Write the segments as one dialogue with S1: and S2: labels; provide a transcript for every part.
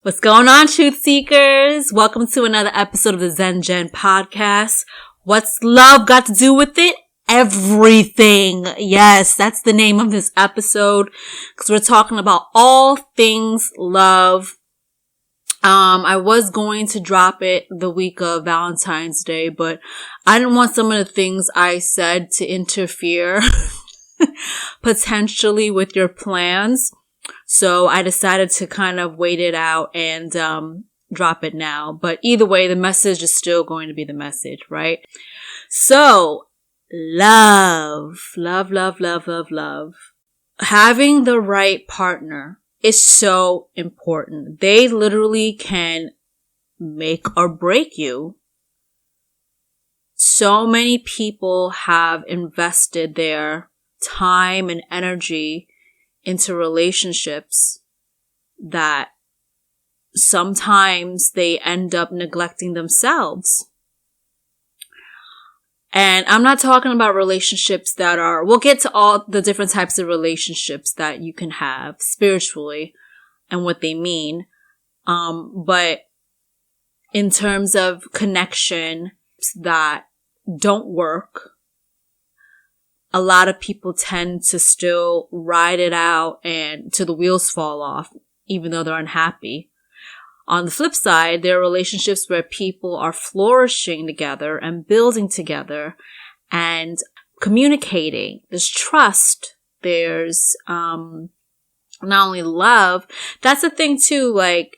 S1: What's going on, truth seekers? Welcome to another episode of the Zen Gen podcast. What's love got to do with it? Everything. Yes, that's the name of this episode because we're talking about all things love. I was going to drop it the week of Valentine's Day, but I didn't want some of the things I said to interfere potentially with your plans. So I decided to kind of wait it out and drop it now. But either way, the message is still going to be the message, right? So, love. Having the right partner is so important. They literally can make or break you. So many people have invested their time and energy into relationships that sometimes they end up neglecting themselves. And I'm not talking about relationships that are, we'll get to all the different types of relationships that you can have spiritually and what they mean. But in terms of connection that don't work, a lot of people tend to still ride it out and till the wheels fall off, even though they're unhappy. On the flip side, there are relationships where people are flourishing together and building together and communicating. There's trust. There's not only love. That's the thing too, like,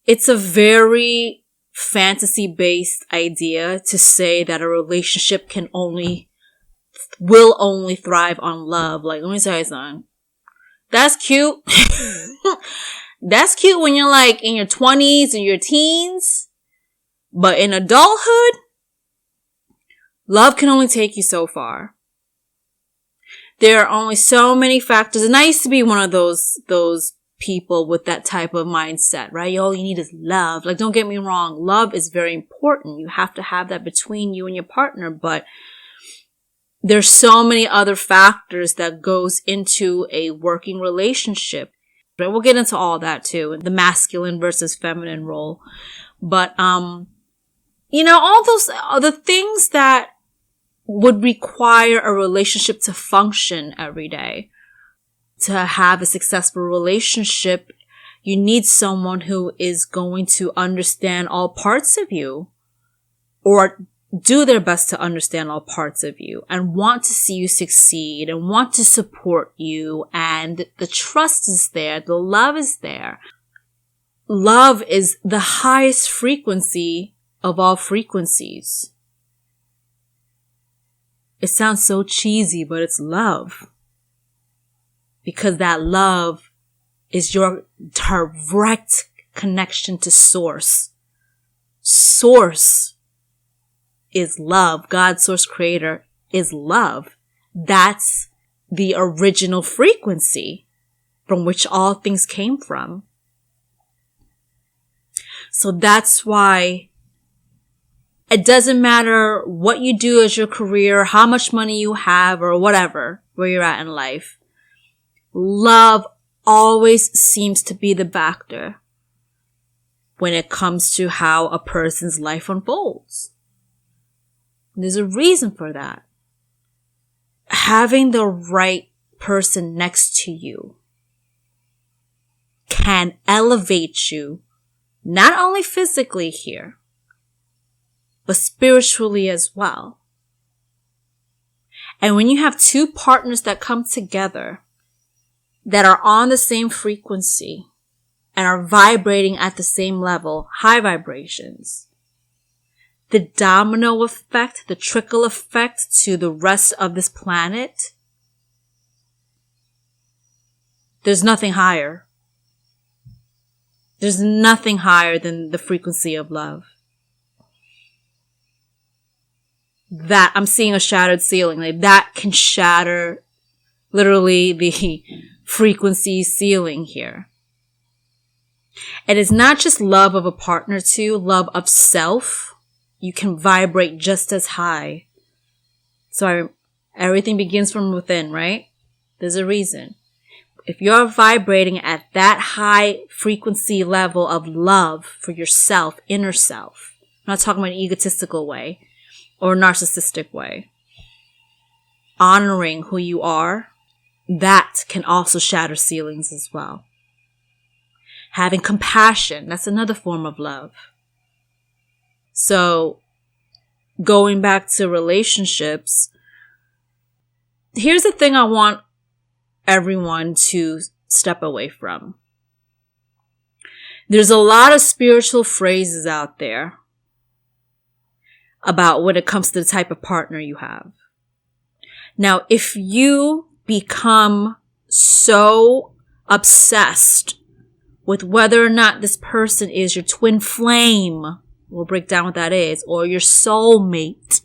S1: it's a very fantasy-based idea to say that a relationship will only thrive on love. Like, let me tell you something. That's cute. That's cute when you're like in your 20s or your teens. But in adulthood, love can only take you so far. There are only so many factors. And I used to be one of those people with that type of mindset, right? All you need is love. Like, don't get me wrong. Love is very important. You have to have that between you and your partner. But there's so many other factors that goes into a working relationship. But we'll get into all that too, the masculine versus feminine role. But, all those other things that would require a relationship to function every day. To have a successful relationship, you need someone who is going to understand all parts of you, or do their best to understand all parts of you and want to see you succeed and want to support you. And the trust is there. The love is there. Love is the highest frequency of all frequencies. It sounds so cheesy, but it's love. Because that love is your direct connection to source. Source is love. God, source, creator is love. That's the original frequency from which all things came from. So that's why it doesn't matter what you do as your career, how much money you have, or whatever, where you're at in life. Love always seems to be the factor when it comes to how a person's life unfolds. There's a reason for that. Having the right person next to you can elevate you, not only physically here, but spiritually as well. And when you have two partners that come together that are on the same frequency and are vibrating at the same level, high vibrations, the domino effect, the trickle effect to the rest of this planet, there's nothing higher. There's nothing higher than the frequency of love. That, I'm seeing a shattered ceiling. Like, that can shatter literally the frequency ceiling here. And it's not just love of a partner too, love of self. You can vibrate just as high. So everything begins from within, right? There's a reason. if you're vibrating at that high frequency level of love for yourself, inner self, I'm not talking about an egotistical way or a narcissistic way, honoring who you are, that can also shatter ceilings as well. Having compassion, that's another form of love. So, going back to relationships, here's the thing I want everyone to step away from. There's a lot of spiritual phrases out there about when it comes to the type of partner you have. Now, if you become so obsessed with whether or not this person is your twin flame, we'll break down what that is, or your soulmate,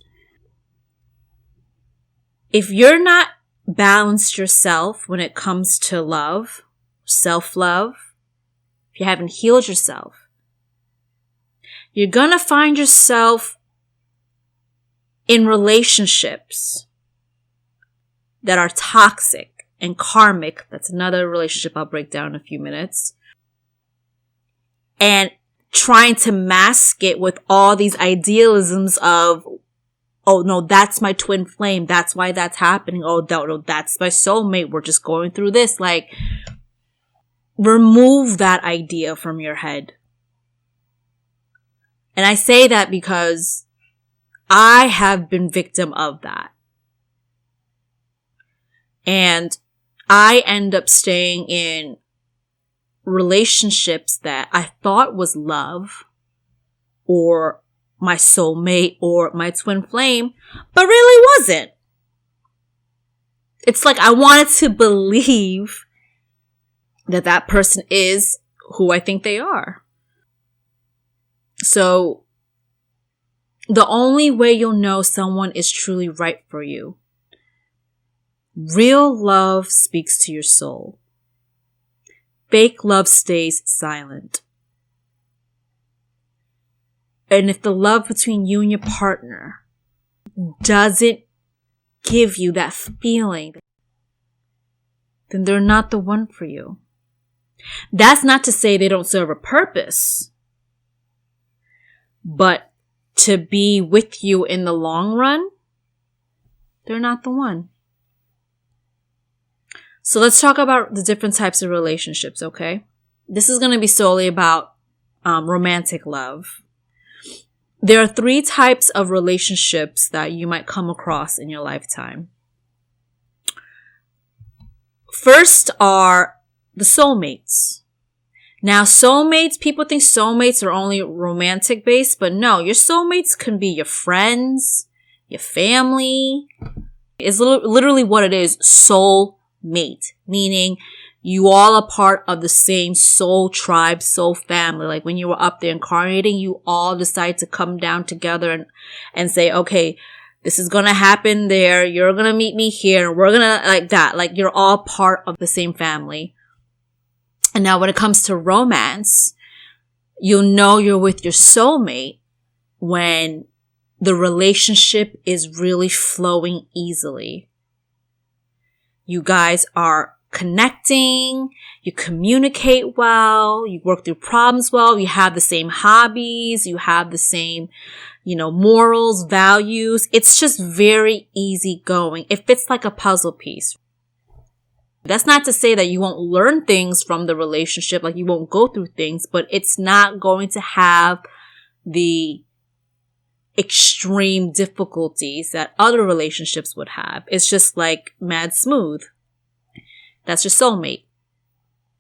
S1: if you're not balanced yourself when it comes to love, self-love, if you haven't healed yourself, you're gonna find yourself in relationships that are toxic and karmic. That's another relationship I'll break down in a few minutes. And trying to mask it with all these idealisms of, oh no, that's my twin flame. That's why that's happening. Oh no, that's my soulmate. We're just going through this. Like, remove that idea from your head. And I say that because I have been victim of that. And I end up staying in relationships that I thought was love or my soulmate or my twin flame, but really wasn't. It's like I wanted to believe that that person is who I think they are. So the only way you'll know someone is truly right for you, real love speaks to your soul. Fake love stays silent. And if the love between you and your partner doesn't give you that feeling, then they're not the one for you. That's not to say they don't serve a purpose, but to be with you in the long run, they're not the one. So let's talk about the different types of relationships, okay? This is going to be solely about romantic love. There are 3 types of relationships that you might come across in your lifetime. First are the soulmates. Now, soulmates, people think soulmates are only romantic based, but no, your soulmates can be your friends, your family. It's literally what it is, soulmate, meaning you all are part of the same soul tribe, soul family. Like when you were up there incarnating, you all decide to come down together and say, okay, this is going to happen there. You're going to meet me here. And we're going to like that. Like you're all part of the same family. And now when it comes to romance, you'll know you're with your soulmate when the relationship is really flowing easily. You guys are connecting, you communicate well, you work through problems well, you have the same hobbies, you have the same, morals, values. It's just very easy going. It fits like a puzzle piece. That's not to say that you won't learn things from the relationship, like you won't go through things, but it's not going to have the extreme difficulties that other relationships would have. It's just like mad smooth. That's your soulmate.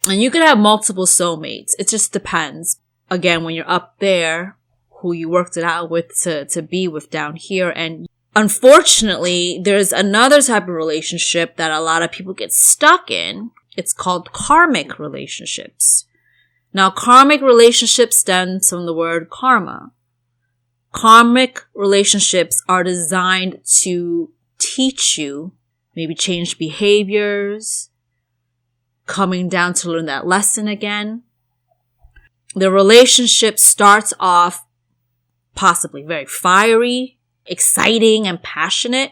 S1: And you could have multiple soulmates. It just depends. Again, when you're up there, who you worked it out with to be with down here. And unfortunately, there's another type of relationship that a lot of people get stuck in. It's called karmic relationships. Now, karmic relationships stems from the word karma. Karmic relationships are designed to teach you, maybe change behaviors, coming down to learn that lesson again. The relationship starts off possibly very fiery, exciting, and passionate.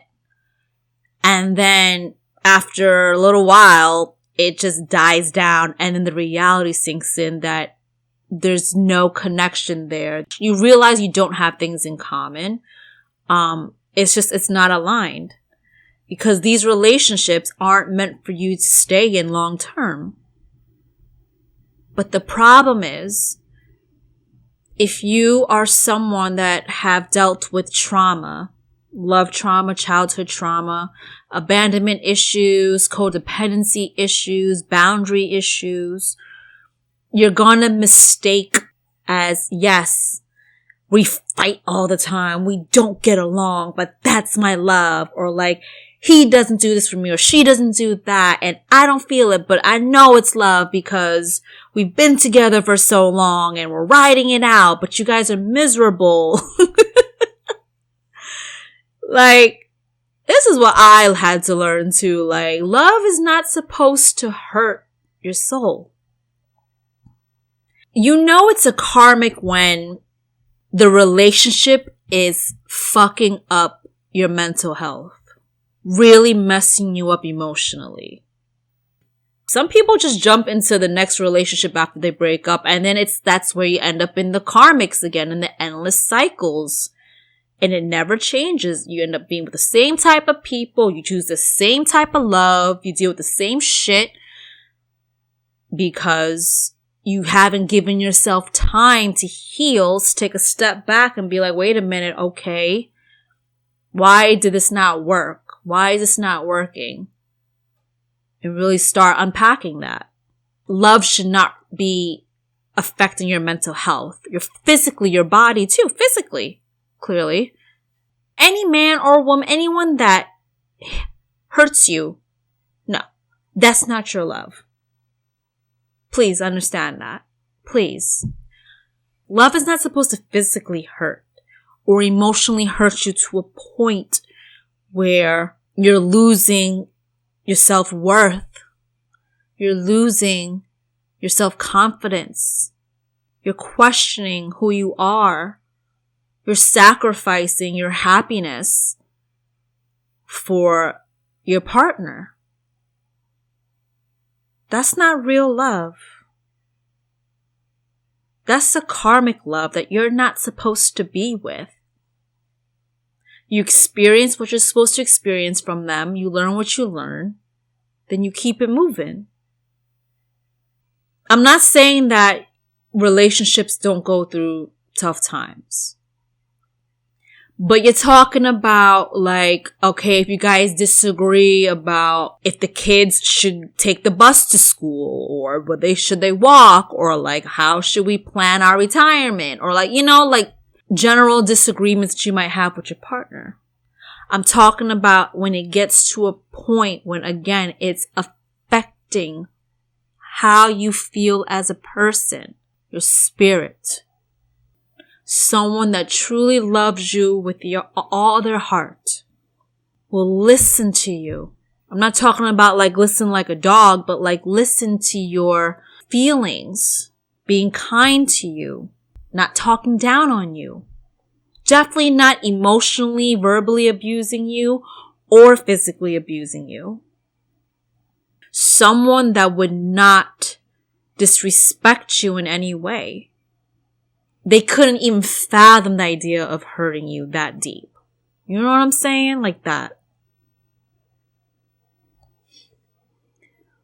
S1: And then after a little while, it just dies down, and then the reality sinks in that there's no connection there. You realize you don't have things in common. It's not aligned, because these relationships aren't meant for you to stay in long term. But the problem is, if you are someone that have dealt with trauma, love trauma, childhood trauma, abandonment issues, codependency issues, boundary issues, you're gonna mistake as, yes, we fight all the time, we don't get along, but that's my love. Or like, he doesn't do this for me, or she doesn't do that, and I don't feel it, but I know it's love because we've been together for so long and we're riding it out, but you guys are miserable. Like, this is what I had to learn too. Like, love is not supposed to hurt your soul. You know it's a karmic when the relationship is fucking up your mental health, really messing you up emotionally. Some people just jump into the next relationship after they break up, and then that's where you end up in the karmics again, in the endless cycles. And it never changes. You end up being with the same type of people. You choose the same type of love. You deal with the same shit because you haven't given yourself time to heal, to take a step back and be like, wait a minute, okay, why did this not work? Why is this not working? And really start unpacking that. Love should not be affecting your mental health. Your body too, physically. Clearly. Any man or woman, anyone that hurts you, no, that's not your love. Please understand that. Please. Love is not supposed to physically hurt or emotionally hurt you to a point where you're losing your self-worth. You're losing your self-confidence. You're questioning who you are. You're sacrificing your happiness for your partner. That's not real love. That's a karmic love that you're not supposed to be with. You experience what you're supposed to experience from them. You learn what you learn. Then you keep it moving. I'm not saying that relationships don't go through tough times. But you're talking about like, okay, if you guys disagree about if the kids should take the bus to school or should they walk, or like how should we plan our retirement, or like, like general disagreements that you might have with your partner. I'm talking about when it gets to a point when, again, it's affecting how you feel as a person, your spirit. Someone that truly loves you with all their heart will listen to you. I'm not talking about like listen like a dog, but like listen to your feelings, being kind to you, not talking down on you. Definitely not emotionally, verbally abusing you or physically abusing you. Someone that would not disrespect you in any way. They couldn't even fathom the idea of hurting you that deep. You know what I'm saying? Like that.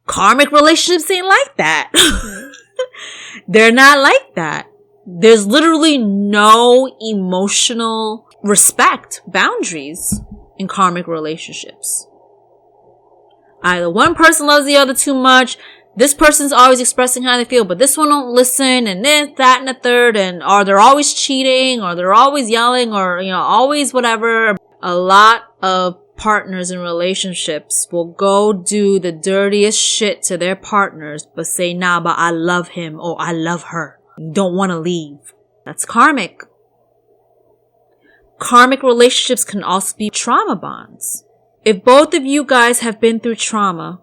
S1: Karmic relationships ain't like that. They're not like that. There's literally no emotional respect, boundaries in karmic relationships. Either one person loves the other too much. This person's always expressing how they feel, but this one don't listen, and this, that, and the third, or they're always cheating, or they're always yelling, or, always whatever. A lot of partners in relationships will go do the dirtiest shit to their partners, but say, nah, but I love him, or I love her. You don't want to leave. That's karmic. Karmic relationships can also be trauma bonds. If both of you guys have been through trauma,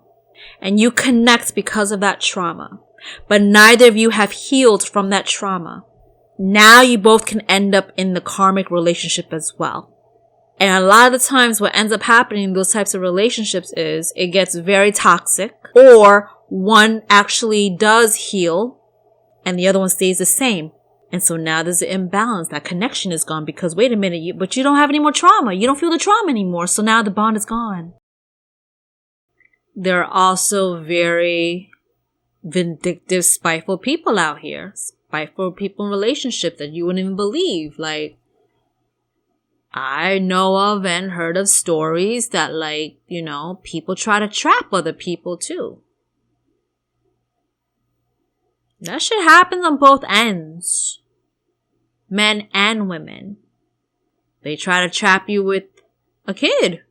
S1: and you connect because of that trauma, but neither of you have healed from that trauma, now you both can end up in the karmic relationship as well. And a lot of the times what ends up happening in those types of relationships is it gets very toxic, or one actually does heal and the other one stays the same. And so now there's an imbalance. That connection is gone because wait a minute, but you don't have any more trauma. You don't feel the trauma anymore. So now the bond is gone. There are also very vindictive, spiteful people out here. Spiteful people in relationships that you wouldn't even believe. Like, I know of and heard of stories that, like, you know, people try to trap other people too. That shit happens on both ends. Men and women. They try to trap you with a kid.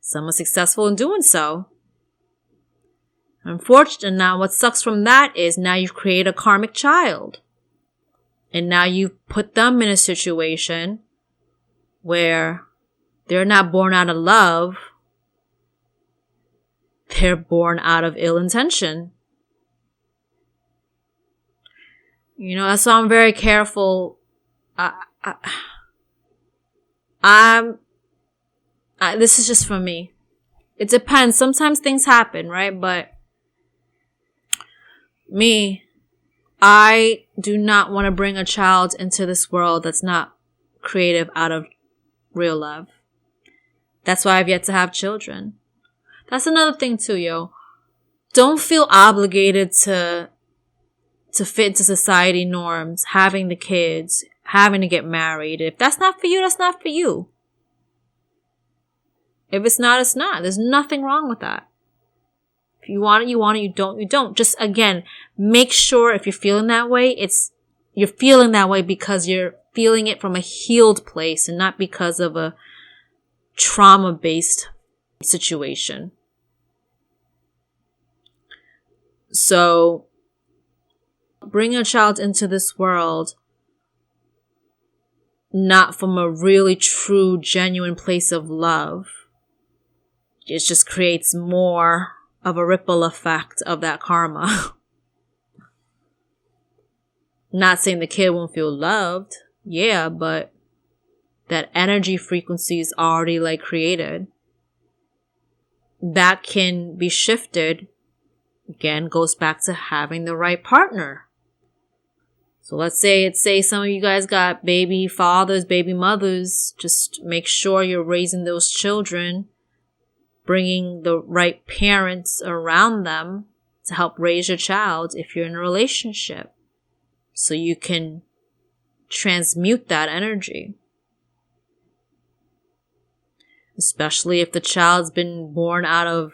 S1: Some are successful in doing so. Unfortunately, now what sucks from that is now you've created a karmic child. And now you put them in a situation where they're not born out of love. They're born out of ill intention. You know, that's why I'm very careful. This is just for me. It depends. Sometimes things happen, right? But me, I do not want to bring a child into this world that's not creative out of real love. That's why I've yet to have children. That's another thing too, yo. Don't feel obligated to fit into society norms, having the kids, having to get married. If that's not for you, that's not for you. If it's not, it's not. There's nothing wrong with that. If you want it, you want it. You don't, you don't. Just, again, make sure if you're feeling that way, you're feeling that way because you're feeling it from a healed place and not because of a trauma-based situation. So, bring a child into this world not from a really true, genuine place of love. It just creates more of a ripple effect of that karma. Not saying the kid won't feel loved. Yeah, but that energy frequency is already like created. That can be shifted. Again, goes back to having the right partner. So let's say some of you guys got baby fathers, baby mothers. Just make sure you're raising those children, bringing the right parents around them to help raise your child if you're in a relationship. So you can transmute that energy. Especially if the child's been born out of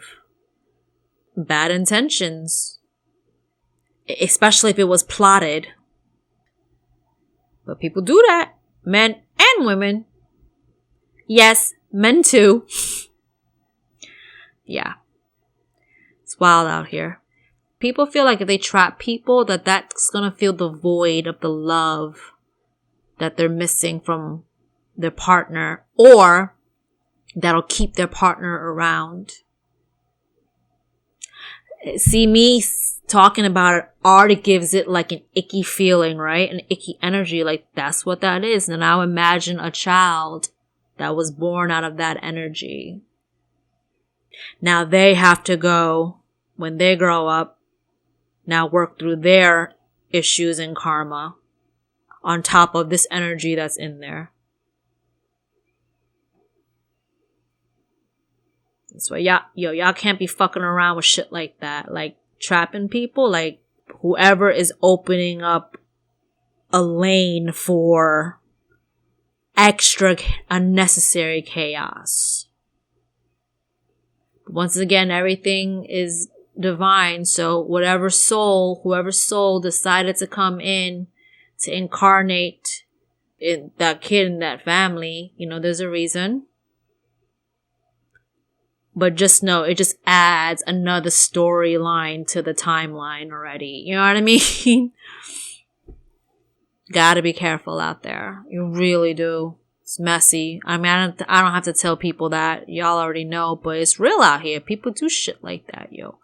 S1: bad intentions. Especially if it was plotted. But people do that. Men and women. Yes, men too. Yeah. It's wild out here. People feel like if they trap people, that's gonna fill the void of the love that they're missing from their partner, or that'll keep their partner around. See, me talking about it already gives it like an icky feeling, right? An icky energy, like that's what that is. And now imagine a child that was born out of that energy. Now they have to go, when they grow up, now work through their issues and karma on top of this energy that's in there. That's why y'all can't be fucking around with shit like that. Like trapping people, like whoever is opening up a lane for extra unnecessary chaos. Once again, everything is divine. So whoever soul decided to come in to incarnate in that kid in that family, there's a reason. But just know, it just adds another storyline to the timeline already. You know what I mean? Gotta be careful out there. You really do. It's messy. I mean, I don't have to tell people that. Y'all already know, but it's real out here. People do shit like that, yo.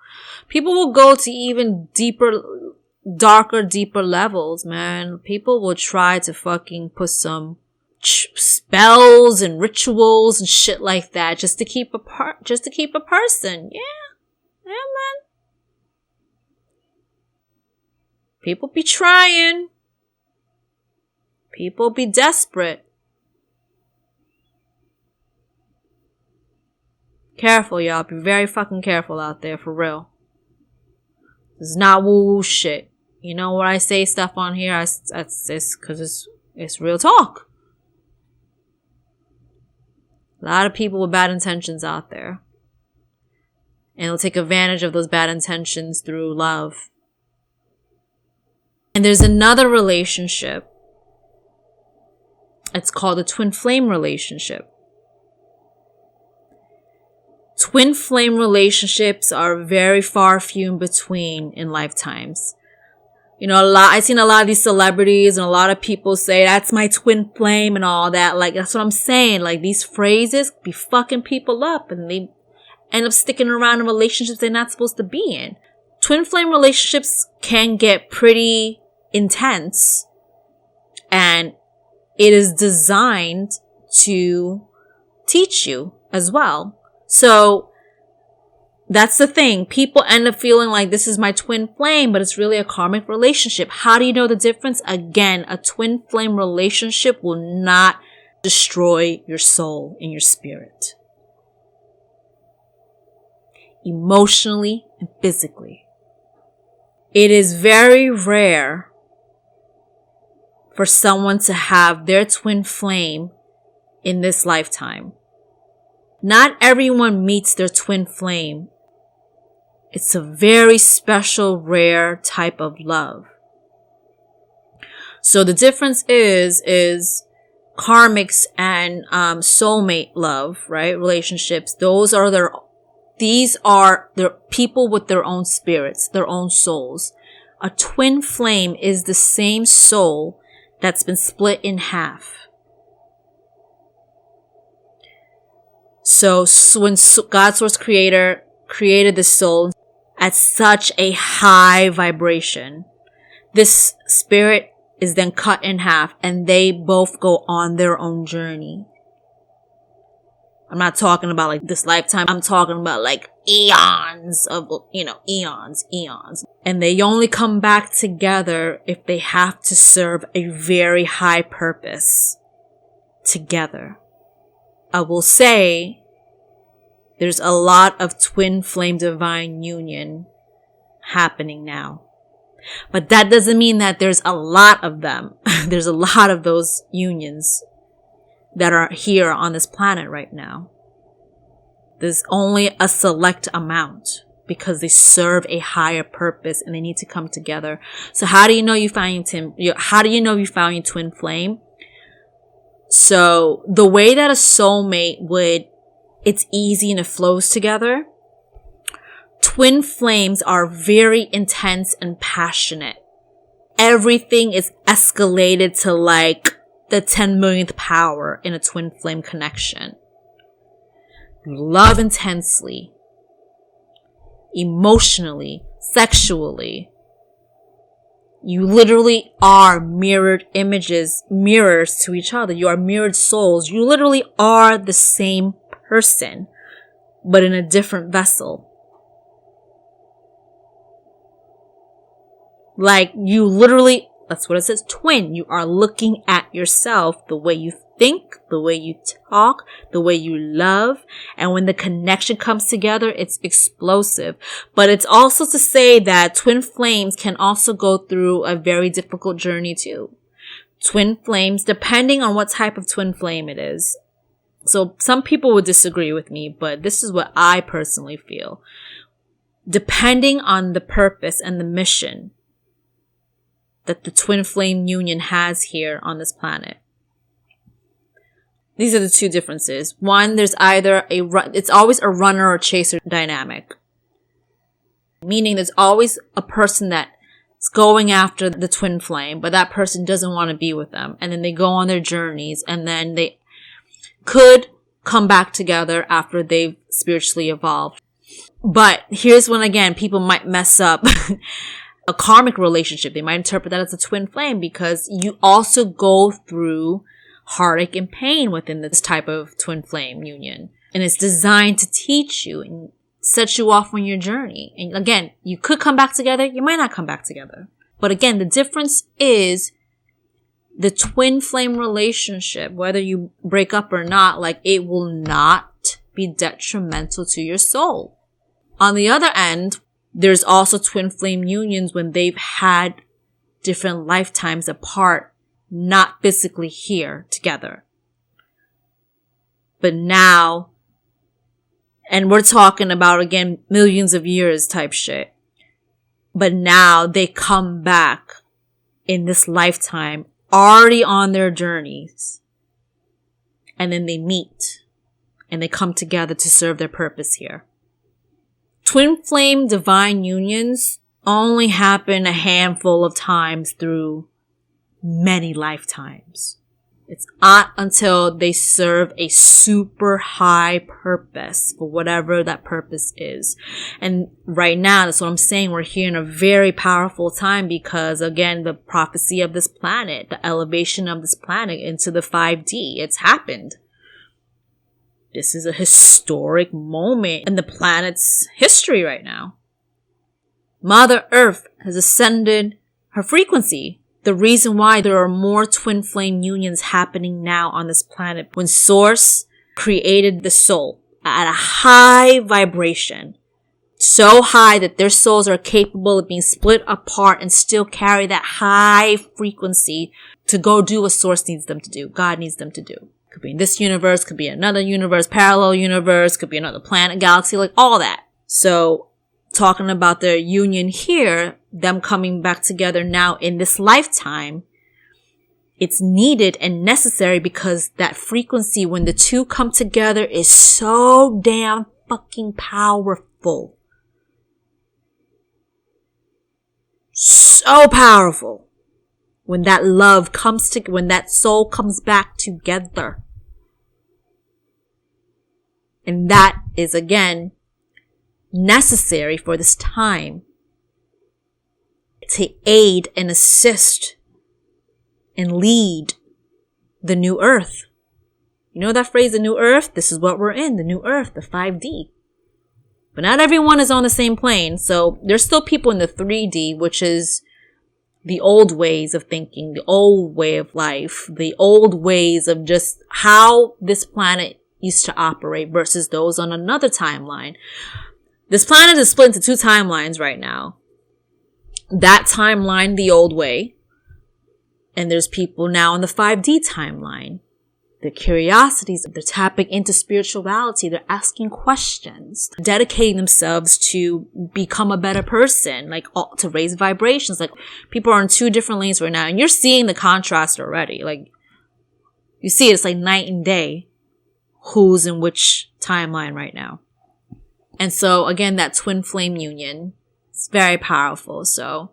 S1: People will go to even darker, deeper levels, man. People will try to fucking put some spells and rituals and shit like that just to keep a person. Yeah. Yeah, man. People be trying. People be desperate. Careful, y'all. Be very fucking careful out there, for real. It's not woo-woo shit. You know what I say stuff on here? It's because it's real talk. A lot of people with bad intentions out there. And they'll take advantage of those bad intentions through love. And there's another relationship. It's called a twin flame relationship. Twin flame relationships are very far few in between in lifetimes. You know, I've seen a lot of these celebrities and a lot of people say, that's my twin flame and all that. Like, that's what I'm saying. Like, these phrases be fucking people up and they end up sticking around in relationships they're not supposed to be in. Twin flame relationships can get pretty intense, and it is designed to teach you as well. So that's the thing. People end up feeling like this is my twin flame, but it's really a karmic relationship. How do you know the difference? Again, a twin flame relationship will not destroy your soul and your spirit. Emotionally and physically. It is very rare for someone to have their twin flame in this lifetime. Not everyone meets their twin flame. It's a very special, rare type of love. So the difference is karmics and soulmate love, right? Relationships. These are their people with their own spirits, their own souls. A twin flame is the same soul that's been split in half. So when God Source Creator created the soul at such a high vibration, this spirit is then cut in half and they both go on their own journey. I'm not talking about like this lifetime. I'm talking about like eons of, eons. And they only come back together if they have to serve a very high purpose together. I will say there's a lot of twin flame divine union happening now. But that doesn't mean that there's a lot of them. There's a lot of those unions that are here on this planet right now. There's only a select amount because they serve a higher purpose and they need to come together. So how do you know you found your twin flame? So the way that a soulmate it's easy and it flows together. Twin flames are very intense and passionate. Everything is escalated to like the 10 millionth power in a twin flame connection. You love intensely, emotionally, sexually. You literally are mirrored images, mirrors to each other. You are mirrored souls. You literally are the same person, but in a different vessel. Like you literally, that's what it says, twin. You are looking at yourself, the way you think, the way you talk, the way you love. And when the connection comes together, it's explosive. But it's also to say that twin flames can also go through a very difficult journey too. Twin flames, depending on what type of twin flame it is. So some people would disagree with me, but this is what I personally feel. Depending on the purpose and the mission that the twin flame union has here on this planet. These are the two differences. One, there's either it's always a runner or chaser dynamic. Meaning there's always a person that's going after the twin flame, but that person doesn't want to be with them. And then they go on their journeys and then they could come back together after they've spiritually evolved. But here's when, again, people might mess up a karmic relationship. They might interpret that as a twin flame because you also go through heartache and pain within this type of twin flame union. And it's designed to teach you. And set you off on your journey. And again, you could come back together, you might not come back together. But again, the difference is the twin flame relationship, whether you break up or not, like it will not be detrimental to your soul. On the other end, there's also twin flame unions when they've had different lifetimes apart, not physically here together. But now, and we're talking about, again, millions of years type shit. But now they come back in this lifetime, already on their journeys. And then they meet and they come together to serve their purpose here. Twin flame divine unions only happen a handful of times through many lifetimes. It's not until they serve a super high purpose for whatever that purpose is. And right now, that's what I'm saying. We're here in a very powerful time because, again, the prophecy of this planet, the elevation of this planet into the 5D, it's happened. This is a historic moment in the planet's history right now. Mother Earth has ascended her frequency. The reason why there are more twin flame unions happening now on this planet when Source created the soul at a high vibration, so high that their souls are capable of being split apart and still carry that high frequency to go do what Source needs them to do, God needs them to do. Could be in this universe, could be another universe, parallel universe, could be another planet, galaxy, like all that. So talking about their union here, them coming back together now in this lifetime, it's needed and necessary because that frequency when the two come together is so damn fucking powerful. So powerful. When that love comes to, when that soul comes back together. And that is again necessary for this time to aid and assist and lead the new earth. You know that phrase, the new earth? This is what we're in, the new earth, the 5D. But not everyone is on the same plane. So there's still people in the 3D, which is the old ways of thinking, the old way of life, the old ways of just how this planet used to operate versus those on another timeline. This planet is split into two timelines right now. That timeline, the old way, and there's people now on the 5D timeline. Their curiosities, they're tapping into spirituality, they're asking questions, dedicating themselves to become a better person, like to raise vibrations. Like people are on two different lanes right now, and you're seeing the contrast already. Like you see it's like night and day who's in which timeline right now. And so again, that twin flame union, it's very powerful. So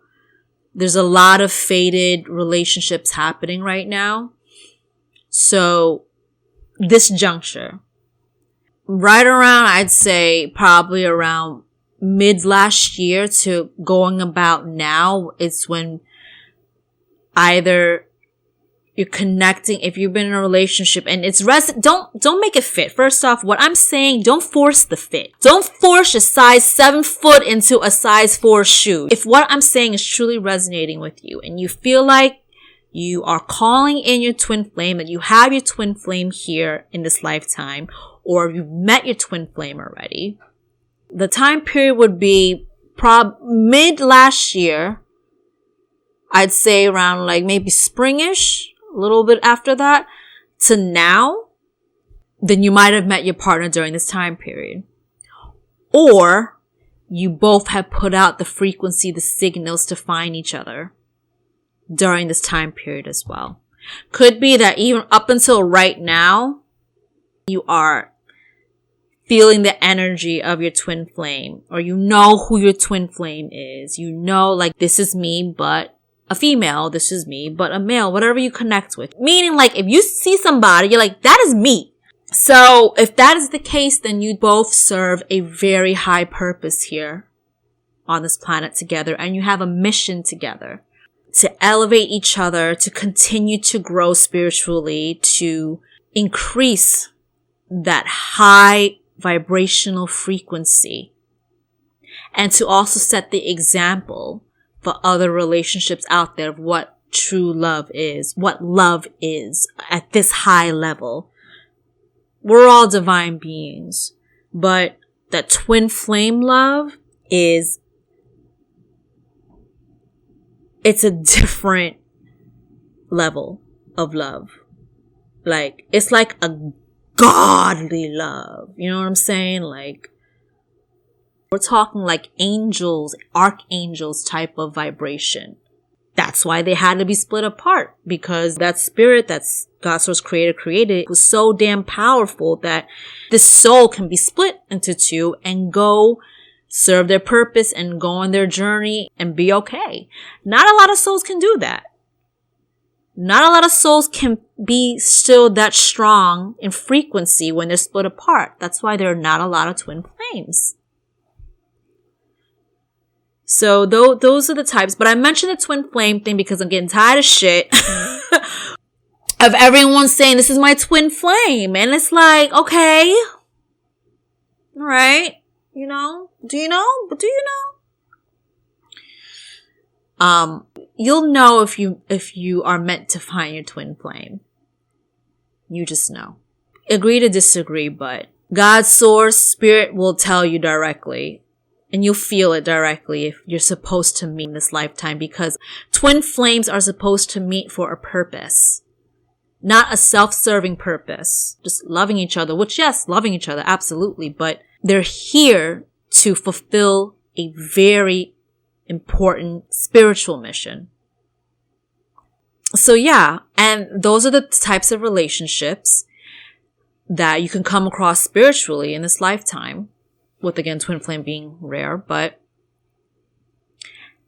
S1: there's a lot of fated relationships happening right now. So this juncture, right around, I'd say probably around mid last year to going about now, it's when either you're connecting, if you've been in a relationship and it's don't make it fit. First off, what I'm saying, don't force the fit. Don't force a size 7 foot into a size 4 shoe. If what I'm saying is truly resonating with you and you feel like you are calling in your twin flame, that you have your twin flame here in this lifetime, or you've met your twin flame already, the time period would be mid last year. I'd say around like maybe springish, a little bit after that, to now. Then you might have met your partner during this time period. Or you both have put out the frequency, the signals to find each other during this time period as well. Could be that even up until right now, you are feeling the energy of your twin flame, or you know who your twin flame is. You know, like, this is me, but a female. This is me, but a male, whatever you connect with. Meaning, like, if you see somebody, you're like, that is me. So if that is the case, then you both serve a very high purpose here on this planet together, and you have a mission together to elevate each other, to continue to grow spiritually, to increase that high vibrational frequency and to also set the example for other relationships out there of what true love is, what love is at this high level. We're all divine beings, but that twin flame love it's a different level of love. Like, it's like a godly love. You know what I'm saying? Like, we're talking like angels, archangels type of vibration. That's why they had to be split apart, because that spirit that's God's source created was so damn powerful that this soul can be split into two and go serve their purpose and go on their journey and be okay. Not a lot of souls can do that. Not a lot of souls can be still that strong in frequency when they're split apart. That's why there are not a lot of twin flames. So those are the types. But I mentioned the twin flame thing because I'm getting tired of shit of everyone saying this is my twin flame. And it's like, okay, all right, you know, do you know? But do you know? You'll know if you are meant to find your twin flame. You just know. Agree to disagree, but God's source spirit will tell you directly, and you'll feel it directly if you're supposed to meet in this lifetime, because twin flames are supposed to meet for a purpose, not a self-serving purpose. Just loving each other, which yes, loving each other, absolutely, but they're here to fulfill a very important spiritual mission. So yeah, and those are the types of relationships that you can come across spiritually in this lifetime, with again twin flame being rare.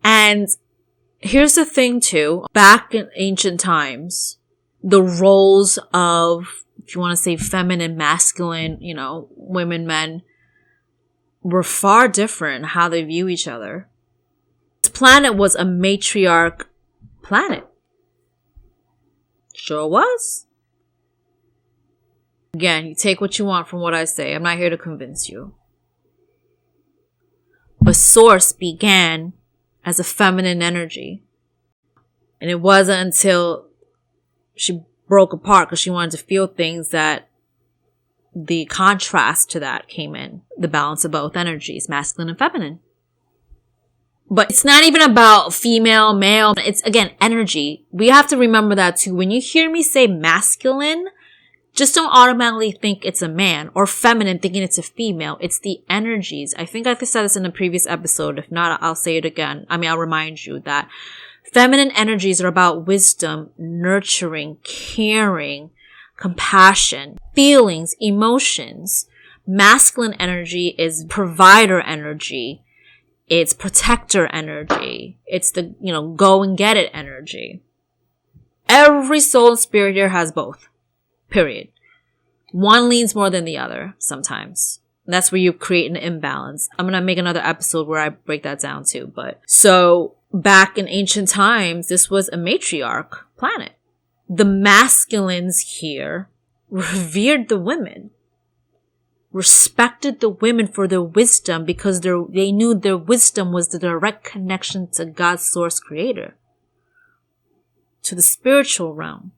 S1: And here's the thing too, back in ancient times, the roles of, if you want to say feminine, masculine, you know, women, men, were far different in how they view each other. This planet was a matriarch planet. Sure was. Again, you take what you want from what I say. I'm not here to convince you. But source began as a feminine energy. And it wasn't until she broke apart because she wanted to feel things that the contrast to that came in. The balance of both energies, masculine and feminine. But it's not even about female, male. It's, again, energy. We have to remember that too. When you hear me say masculine, just don't automatically think it's a man, or feminine thinking it's a female. It's the energies. I think I said this in a previous episode. If not, I'll say it again. I'll remind you that feminine energies are about wisdom, nurturing, caring, compassion, feelings, emotions. Masculine energy is provider energy. It's protector energy. It's the, go and get it energy. Every soul and spirit here has both. Period. One leans more than the other sometimes. And that's where you create an imbalance. I'm going to make another episode where I break that down too. But so back in ancient times, this was a matriarch planet. The masculines here revered the women, respected the women for their wisdom, because they knew their wisdom was the direct connection to God's source creator, to the spiritual realm.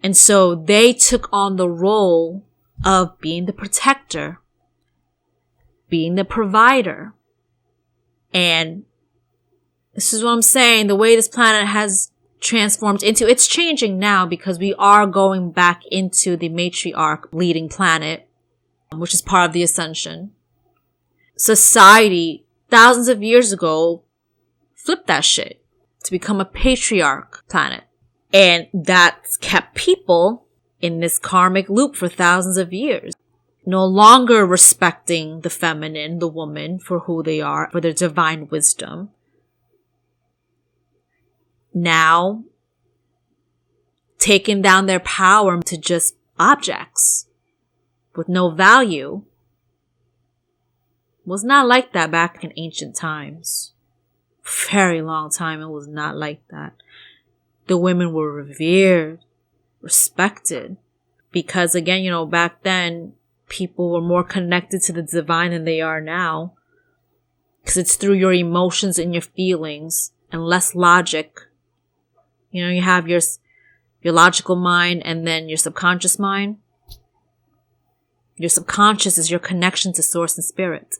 S1: And so they took on the role of being the protector, being the provider. And this is what I'm saying, the way this planet has transformed into, it's changing now because we are going back into the matriarch leading planet, which is part of the ascension. Society, thousands of years ago, flipped that shit to become a patriarch planet. And that's kept people in this karmic loop for thousands of years. No longer respecting the feminine, the woman, for who they are, for their divine wisdom. Now, taking down their power to just objects with no value. Was not like that back in ancient times. Very long time, it was not like that. The women were revered, respected. Because again, back then, people were more connected to the divine than they are now. Because it's through your emotions and your feelings and less logic. You know, you have your logical mind and then your subconscious mind. Your subconscious is your connection to source and spirit.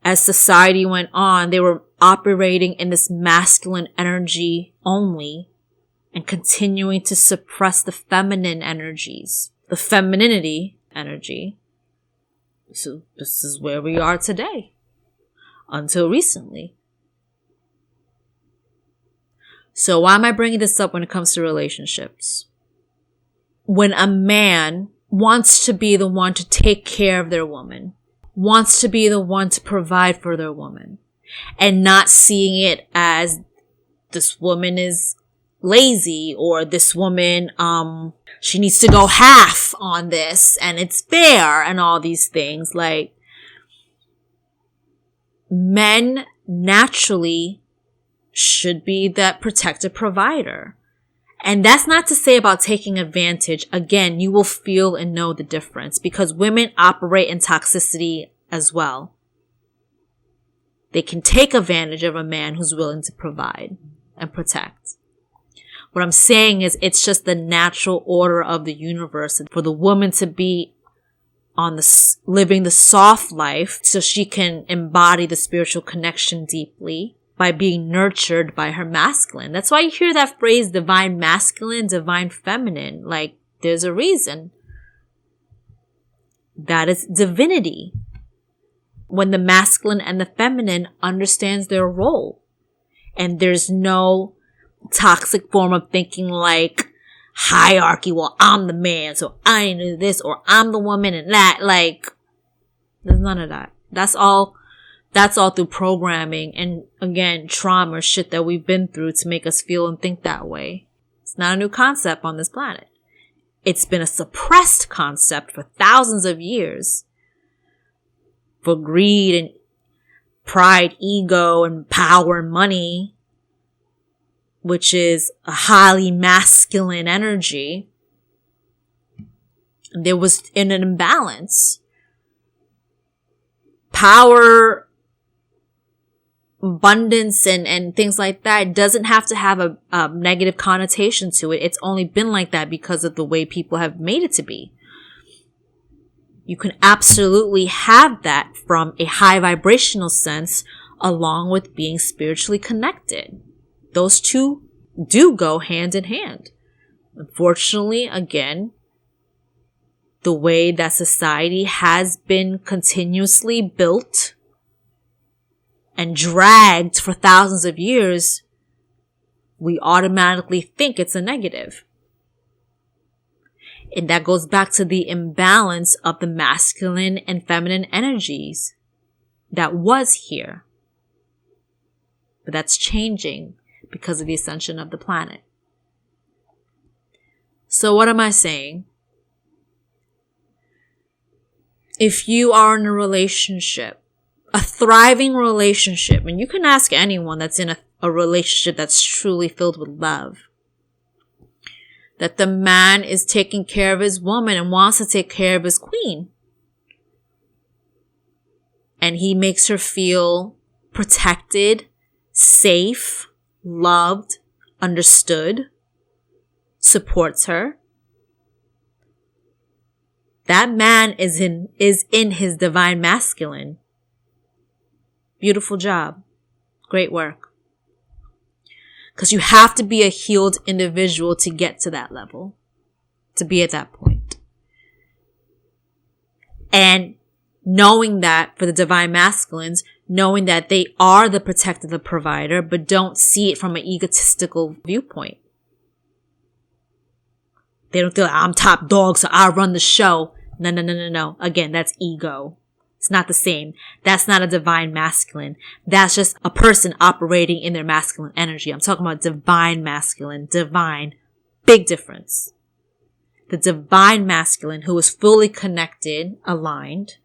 S1: As society went on, they were operating in this masculine energy only and continuing to suppress the feminine energies, the femininity energy. So this is where we are today. Until recently. So why am I bringing this up when it comes to relationships? When a man wants to be the one to take care of their woman, wants to be the one to provide for their woman, and not seeing it as this woman is lazy or this woman, she needs to go half on this and it's fair and all these things. Like, men naturally should be that protective provider. And that's not to say about taking advantage. Again, you will feel and know the difference because women operate in toxicity as well. They can take advantage of a man who's willing to provide and protect. What I'm saying is it's just the natural order of the universe for the woman to be on living the soft life so she can embody the spiritual connection deeply by being nurtured by her masculine. That's why you hear that phrase, divine masculine, divine feminine. Like, there's a reason. That is divinity. When the masculine and the feminine understands their role. And there's no toxic form of thinking like hierarchy. Well, I'm the man, so I need to do this, or I'm the woman and that. Like, there's none of that. That's all through programming and, again, trauma, shit that we've been through to make us feel and think that way. It's not a new concept on this planet. It's been a suppressed concept for thousands of years. For greed and pride, ego, and power and money, which is a highly masculine energy. There was an imbalance. Power, abundance, and things like that doesn't have to have a negative connotation to it. It's only been like that because of the way people have made it to be. You can absolutely have that from a high vibrational sense along with being spiritually connected. Those two do go hand in hand. Unfortunately, again, the way that society has been continuously built and dragged for thousands of years, we automatically think it's a negative. And that goes back to the imbalance of the masculine and feminine energies that was here. But that's changing because of the ascension of the planet. So what am I saying? If you are in a relationship, a thriving relationship, and you can ask anyone that's in a relationship that's truly filled with love, that the man is taking care of his woman and wants to take care of his queen. And he makes her feel protected, safe, loved, understood, supports her. That man is in his divine masculine. Beautiful job. Great work. Because you have to be a healed individual to get to that level. To be at that point. And knowing that for the divine masculines, knowing that they are the protective provider, but don't see it from an egotistical viewpoint. They don't feel like I'm top dog, so I run the show. No. Again, that's ego. It's not the same. That's not a divine masculine. That's just a person operating in their masculine energy. I'm talking about divine masculine. Divine. Big difference. The divine masculine who is fully connected, aligned,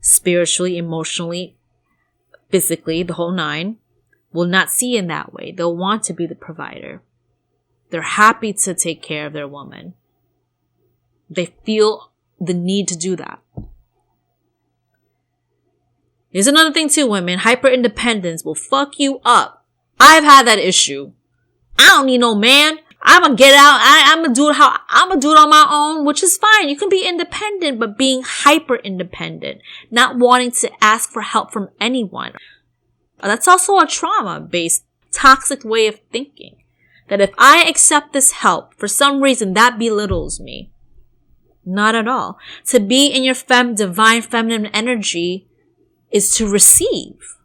S1: spiritually, emotionally, physically, the whole nine, will not see in that way. They'll want to be the provider. They're happy to take care of their woman. They feel the need to do that. Here's another thing too, women. Hyper independence will fuck you up. I've had that issue. I don't need no man. I'm gonna get out. I'm gonna do it on my own, which is fine. You can be independent, but being hyper independent, not wanting to ask for help from anyone. That's also a trauma-based, toxic way of thinking. That if I accept this help, for some reason that belittles me. Not at all. To be in your divine feminine energy is to receive.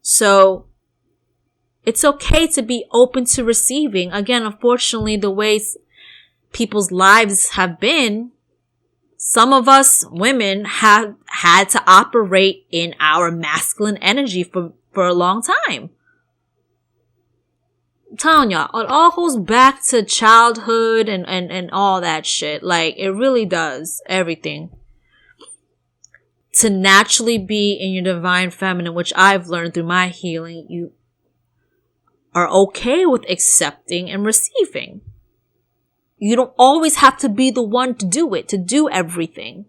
S1: So, it's okay to be open to receiving. Again, unfortunately, the ways people's lives have been, some of us women have had to operate in our masculine energy for a long time. I'm telling y'all, it all goes back to childhood and all that shit. Like, it really does. Everything. To naturally be in your divine feminine, which I've learned through my healing, you are okay with accepting and receiving. You don't always have to be the one to do it, to do everything.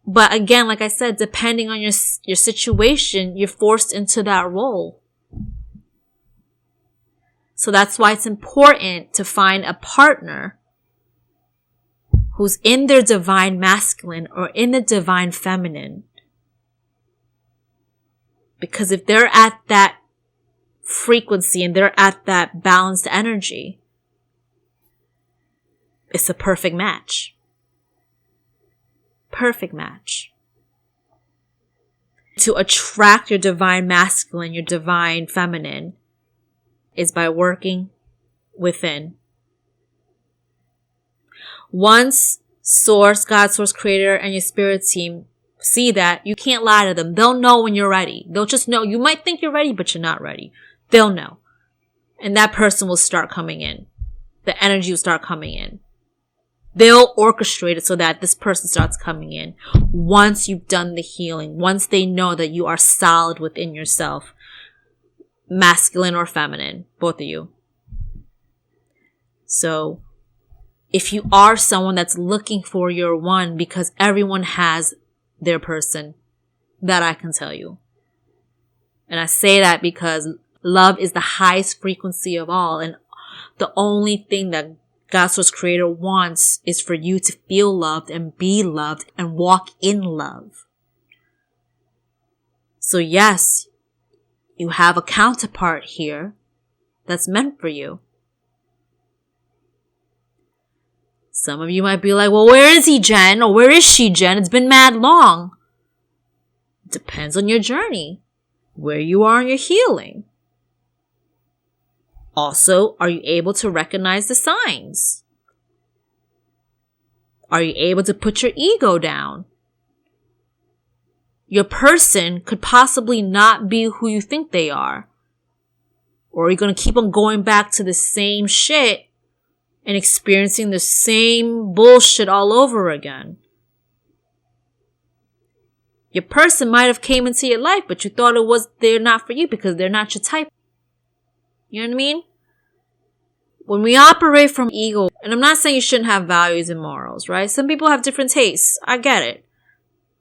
S1: But again, like I said, depending on your situation, you're forced into that role. So that's why it's important to find a partner who's in their divine masculine or in the divine feminine. Because if they're at that frequency and they're at that balanced energy, it's a perfect match. Perfect match. To attract your divine masculine, your divine feminine, is by working within. Once Source, God, Source, Creator, and your spirit team see that, you can't lie to them. They'll know when you're ready. They'll just know. You might think you're ready, but you're not ready. They'll know. And that person will start coming in. The energy will start coming in. They'll orchestrate it so that this person starts coming in. Once you've done the healing, once they know that you are solid within yourself, masculine or feminine, both of you. So, if you are someone that's looking for your one, because everyone has their person, that I can tell you. And I say that because love is the highest frequency of all, and the only thing that God's Source Creator wants is for you to feel loved and be loved and walk in love. So yes, you have a counterpart here that's meant for you. Some of you might be like, well, where is he, Jen? Or where is she, Jen? It's been mad long. Depends on your journey, where you are in your healing. Also, are you able to recognize the signs? Are you able to put your ego down? Your person could possibly not be who you think they are. Or are you going to keep on going back to the same shit and experiencing the same bullshit all over again? Your person might have came into your life, but you thought they're not for you because they're not your type. You know what I mean? When we operate from ego, and I'm not saying you shouldn't have values and morals, right? Some people have different tastes. I get it.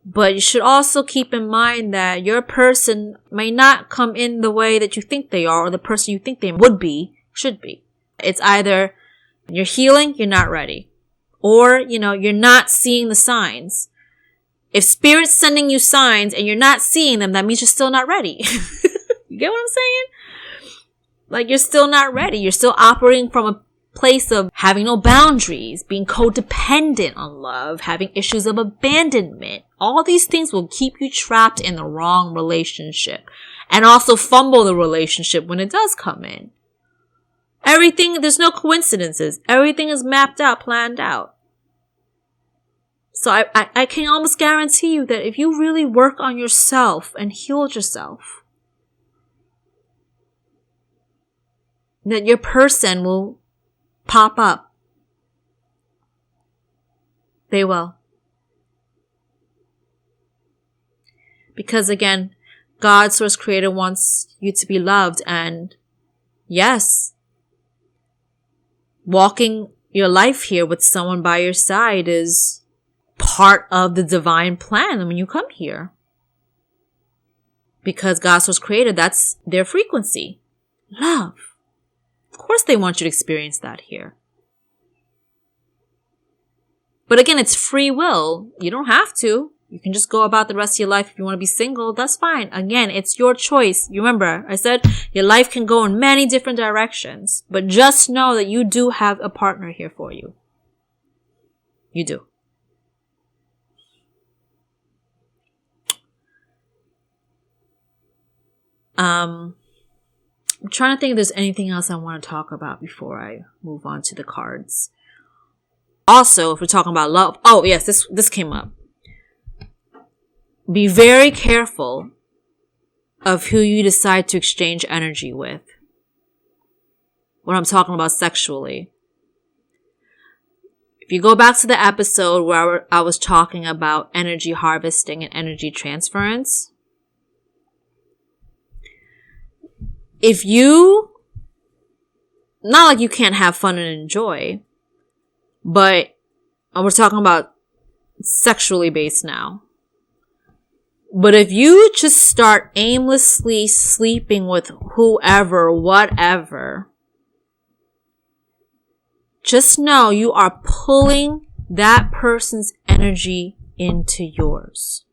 S1: But you should also keep in mind that your person may not come in the way that you think they are, or the person you think they would be, should be. It's either you're healing, you're not ready. Or, you're not seeing the signs. If Spirit's sending you signs and you're not seeing them, that means you're still not ready. You get what I'm saying? Like, you're still not ready. You're still operating from a place of having no boundaries, being codependent on love, having issues of abandonment. All these things will keep you trapped in the wrong relationship and also fumble the relationship when it does come in. There's no coincidences. Everything is mapped out, planned out. So I can almost guarantee you that if you really work on yourself and healed yourself, that your person will pop up. They will. Because again, God, Source Creator, wants you to be loved. And yes, walking your life here with someone by your side is part of the divine plan when you come here. Because God was created, that's their frequency. Love. Of course they want you to experience that here. But again, it's free will. You don't have to. You can just go about the rest of your life. If you want to be single, that's fine. Again, it's your choice. You remember, I said your life can go in many different directions. But just know that you do have a partner here for you. You do. I'm trying to think if there's anything else I want to talk about before I move on to the cards. Also, if we're talking about love, oh yes, this came up. Be very careful of who you decide to exchange energy with. When I'm talking about sexually. If you go back to the episode where I was talking about energy harvesting and energy transference, if you, not like you can't have fun and enjoy, but we're talking about sexually based now. But if you just start aimlessly sleeping with whoever, whatever, just know you are pulling that person's energy into yours.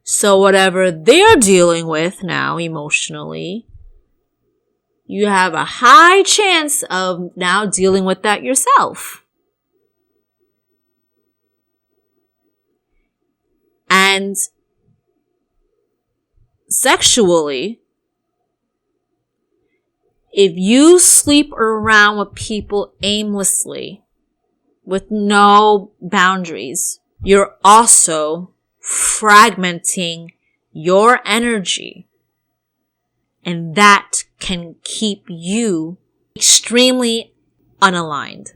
S1: So whatever they're dealing with now emotionally, you have a high chance of now dealing with that yourself. And sexually, if you sleep around with people aimlessly, with no boundaries, you're also fragmenting your energy. And that can keep you extremely unaligned.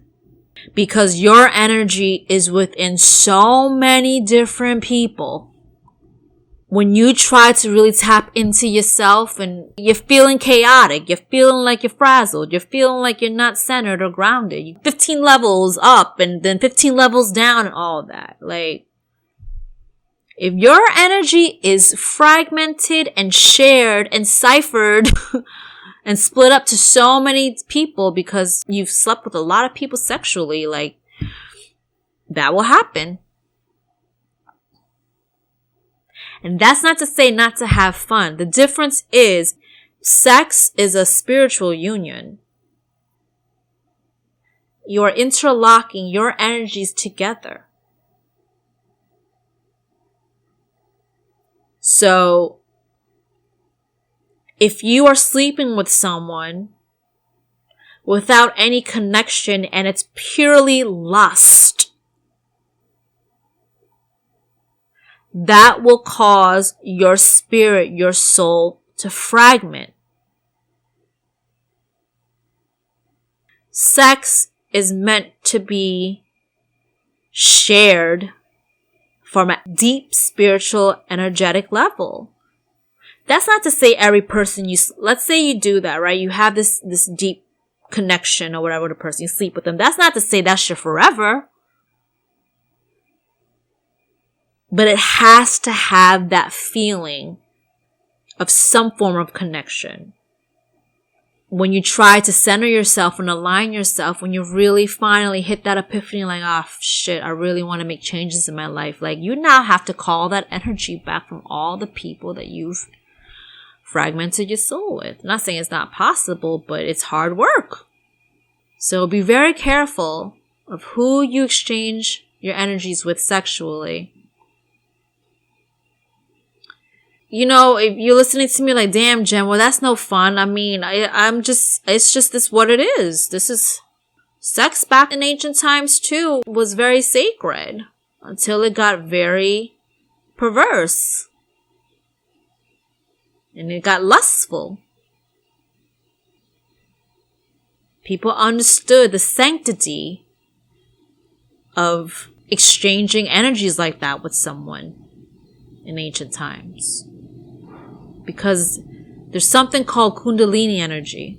S1: Because your energy is within so many different people. When you try to really tap into yourself and you're feeling chaotic, you're feeling like you're frazzled, you're feeling like you're not centered or grounded. 15 levels up and then 15 levels down and all of that. Like, if your energy is fragmented and shared and ciphered and split up to so many people because you've slept with a lot of people sexually, like, that will happen. And that's not to say not to have fun. The difference is sex is a spiritual union. You are interlocking your energies together. So, if you are sleeping with someone without any connection and it's purely lust, that will cause your spirit, your soul to fragment. Sex is meant to be shared from a deep spiritual energetic level. That's not to say every person let's say you do that, right? You have this deep connection or whatever with a person, you sleep with them. That's not to say that's your forever. But it has to have that feeling of some form of connection. When you try to center yourself and align yourself, when you really finally hit that epiphany, like, oh shit, I really want to make changes in my life. Like, you now have to call that energy back from all the people that you've fragmented your soul with. I'm not saying it's not possible, but it's hard work. So be very careful of who you exchange your energies with sexually. You know, if you're listening to me like, damn, Jen, well, that's no fun. I mean, it's just this what it is. This is sex back in ancient times too was very sacred until it got very perverse. And it got lustful. People understood the sanctity of exchanging energies like that with someone in ancient times. Because there's something called Kundalini energy.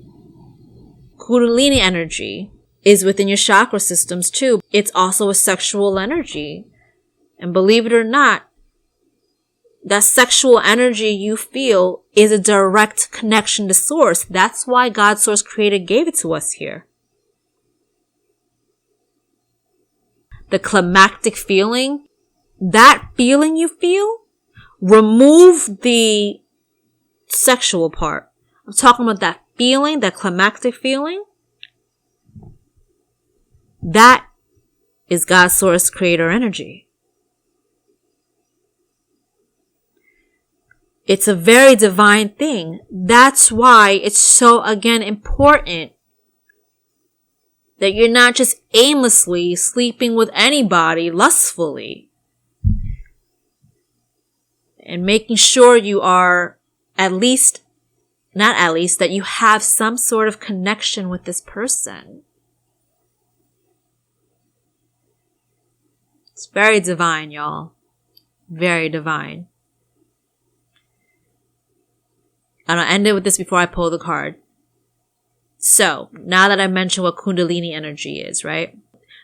S1: Kundalini energy is within your chakra systems too. It's also a sexual energy. And believe it or not, that sexual energy you feel is a direct connection to source. That's why God, source, creator gave it to us here. The climactic feeling, that feeling you feel, remove the sexual part. I'm talking about that feeling, that climactic feeling. That is God, source, creator energy. It's a very divine thing. That's why it's so, again, important that you're not just aimlessly sleeping with anybody lustfully. And making sure you are that you have some sort of connection with this person. It's very divine, y'all. Very divine. And I'll end it with this before I pull the card. So, now that I mentioned what Kundalini energy is, right?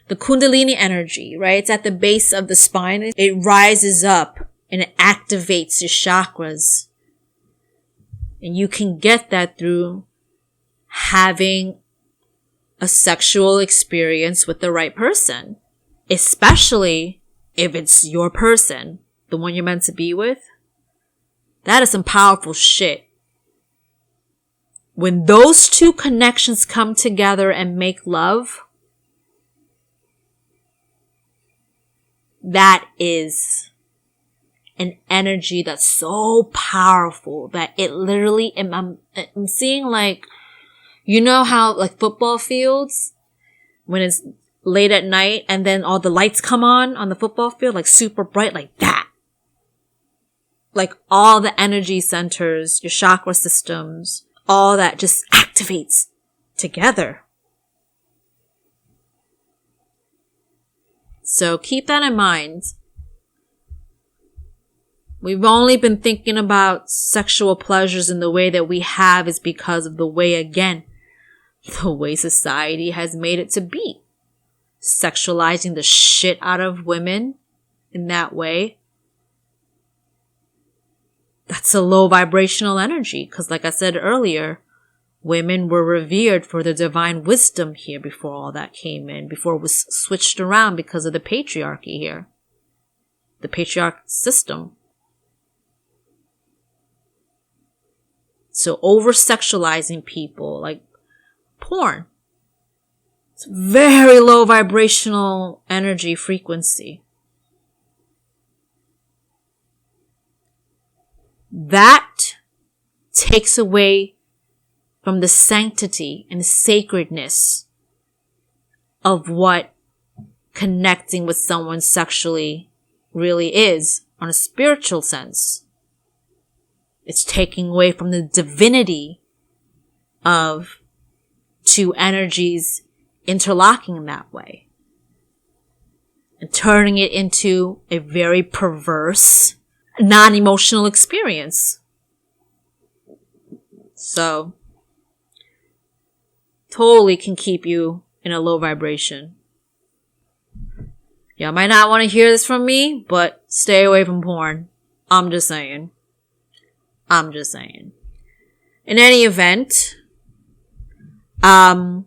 S1: The Kundalini energy, right? It's at the base of the spine. It rises up and it activates your chakras. And you can get that through having a sexual experience with the right person. Especially if it's your person, the one you're meant to be with. That is some powerful shit. When those two connections come together and make love, that is an energy that's so powerful that it literally, I'm seeing like, you know how like football fields, when it's late at night and then all the lights come on the football field, like super bright, like that. Like all the energy centers, your chakra systems, all that just activates together. So keep that in mind. We've only been thinking about sexual pleasures in the way that we have is because of the way society has made it to be. Sexualizing the shit out of women in that way. That's a low vibrational energy. Because like I said earlier, women were revered for their divine wisdom here before all that came in. Before it was switched around because of the patriarchy here. The patriarch system. So over-sexualizing people, like porn. It's very low vibrational energy frequency. That takes away from the sanctity and sacredness of what connecting with someone sexually really is on a spiritual sense. It's taking away from the divinity of two energies interlocking in that way and turning it into a very perverse, non-emotional experience. So, totally can keep you in a low vibration. Y'all might not want to hear this from me, but stay away from porn. I'm just saying. In any event, so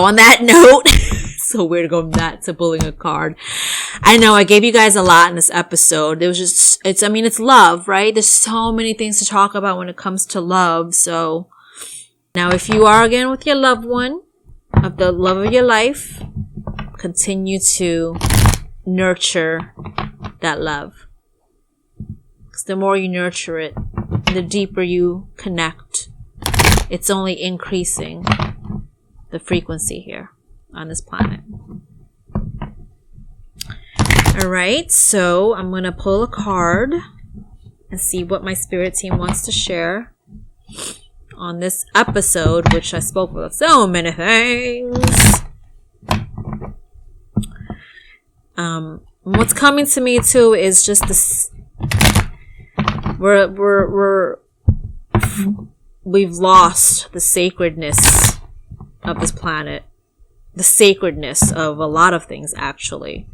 S1: on that note, so weird to go from that to pulling a card. I know I gave you guys a lot in this episode. It's love, right? There's so many things to talk about when it comes to love. So now if you are again with your loved one, of the love of your life, continue to nurture that love. Because the more you nurture it, the deeper you connect. It's only increasing the frequency here on this planet. Alright, so I'm going to pull a card and see what my spirit team wants to share on this episode, which I spoke about so many things. What's coming to me too is just this. We've lost the sacredness of this planet, the sacredness of a lot of things, actually,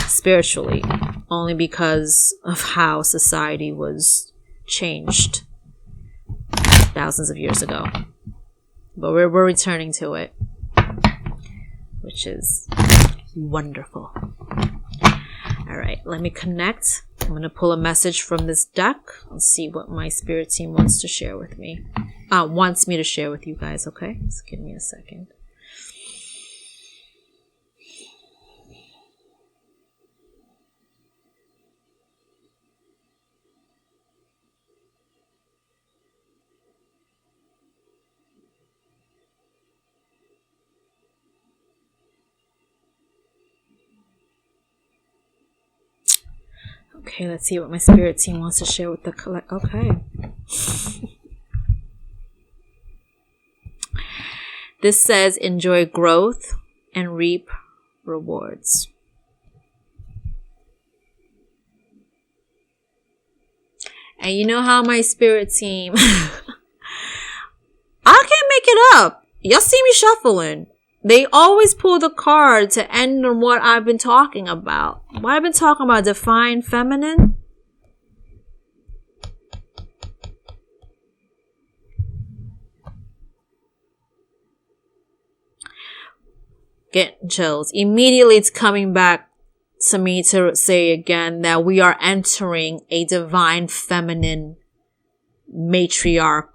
S1: spiritually, only because of how society was changed thousands of years ago. But we're returning to it, which is wonderful. All right, let me connect. I'm going to pull a message from this deck and see what my spirit team wants to share with me. Wants me to share with you guys, okay? Just give me a second. Okay, let's see what my spirit team wants to share with the collect. Okay. This says, enjoy growth and reap rewards. And you know how my spirit team, I can't make it up. Y'all see me shuffling. They always pull the card to end on what I've been talking about. What I've been talking about, divine feminine. Getting chills. Immediately it's coming back to me to say again that we are entering a divine feminine matriarch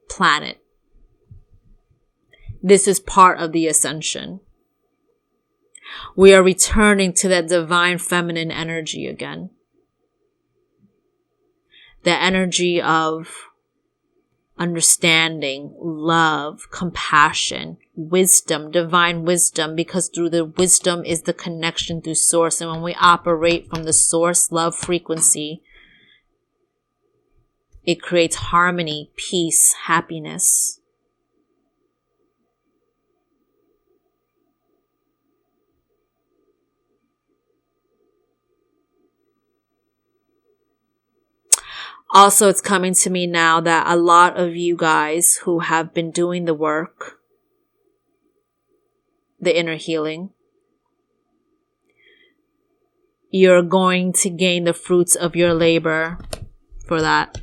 S1: planet. This is part of the ascension. We are returning to that divine feminine energy again. The energy of understanding, love, compassion, wisdom, divine wisdom, because through the wisdom is the connection through source. And when we operate from the source love frequency, it creates harmony, peace, happiness. Also, it's coming to me now that a lot of you guys who have been doing the work, the inner healing, you're going to gain the fruits of your labor for that.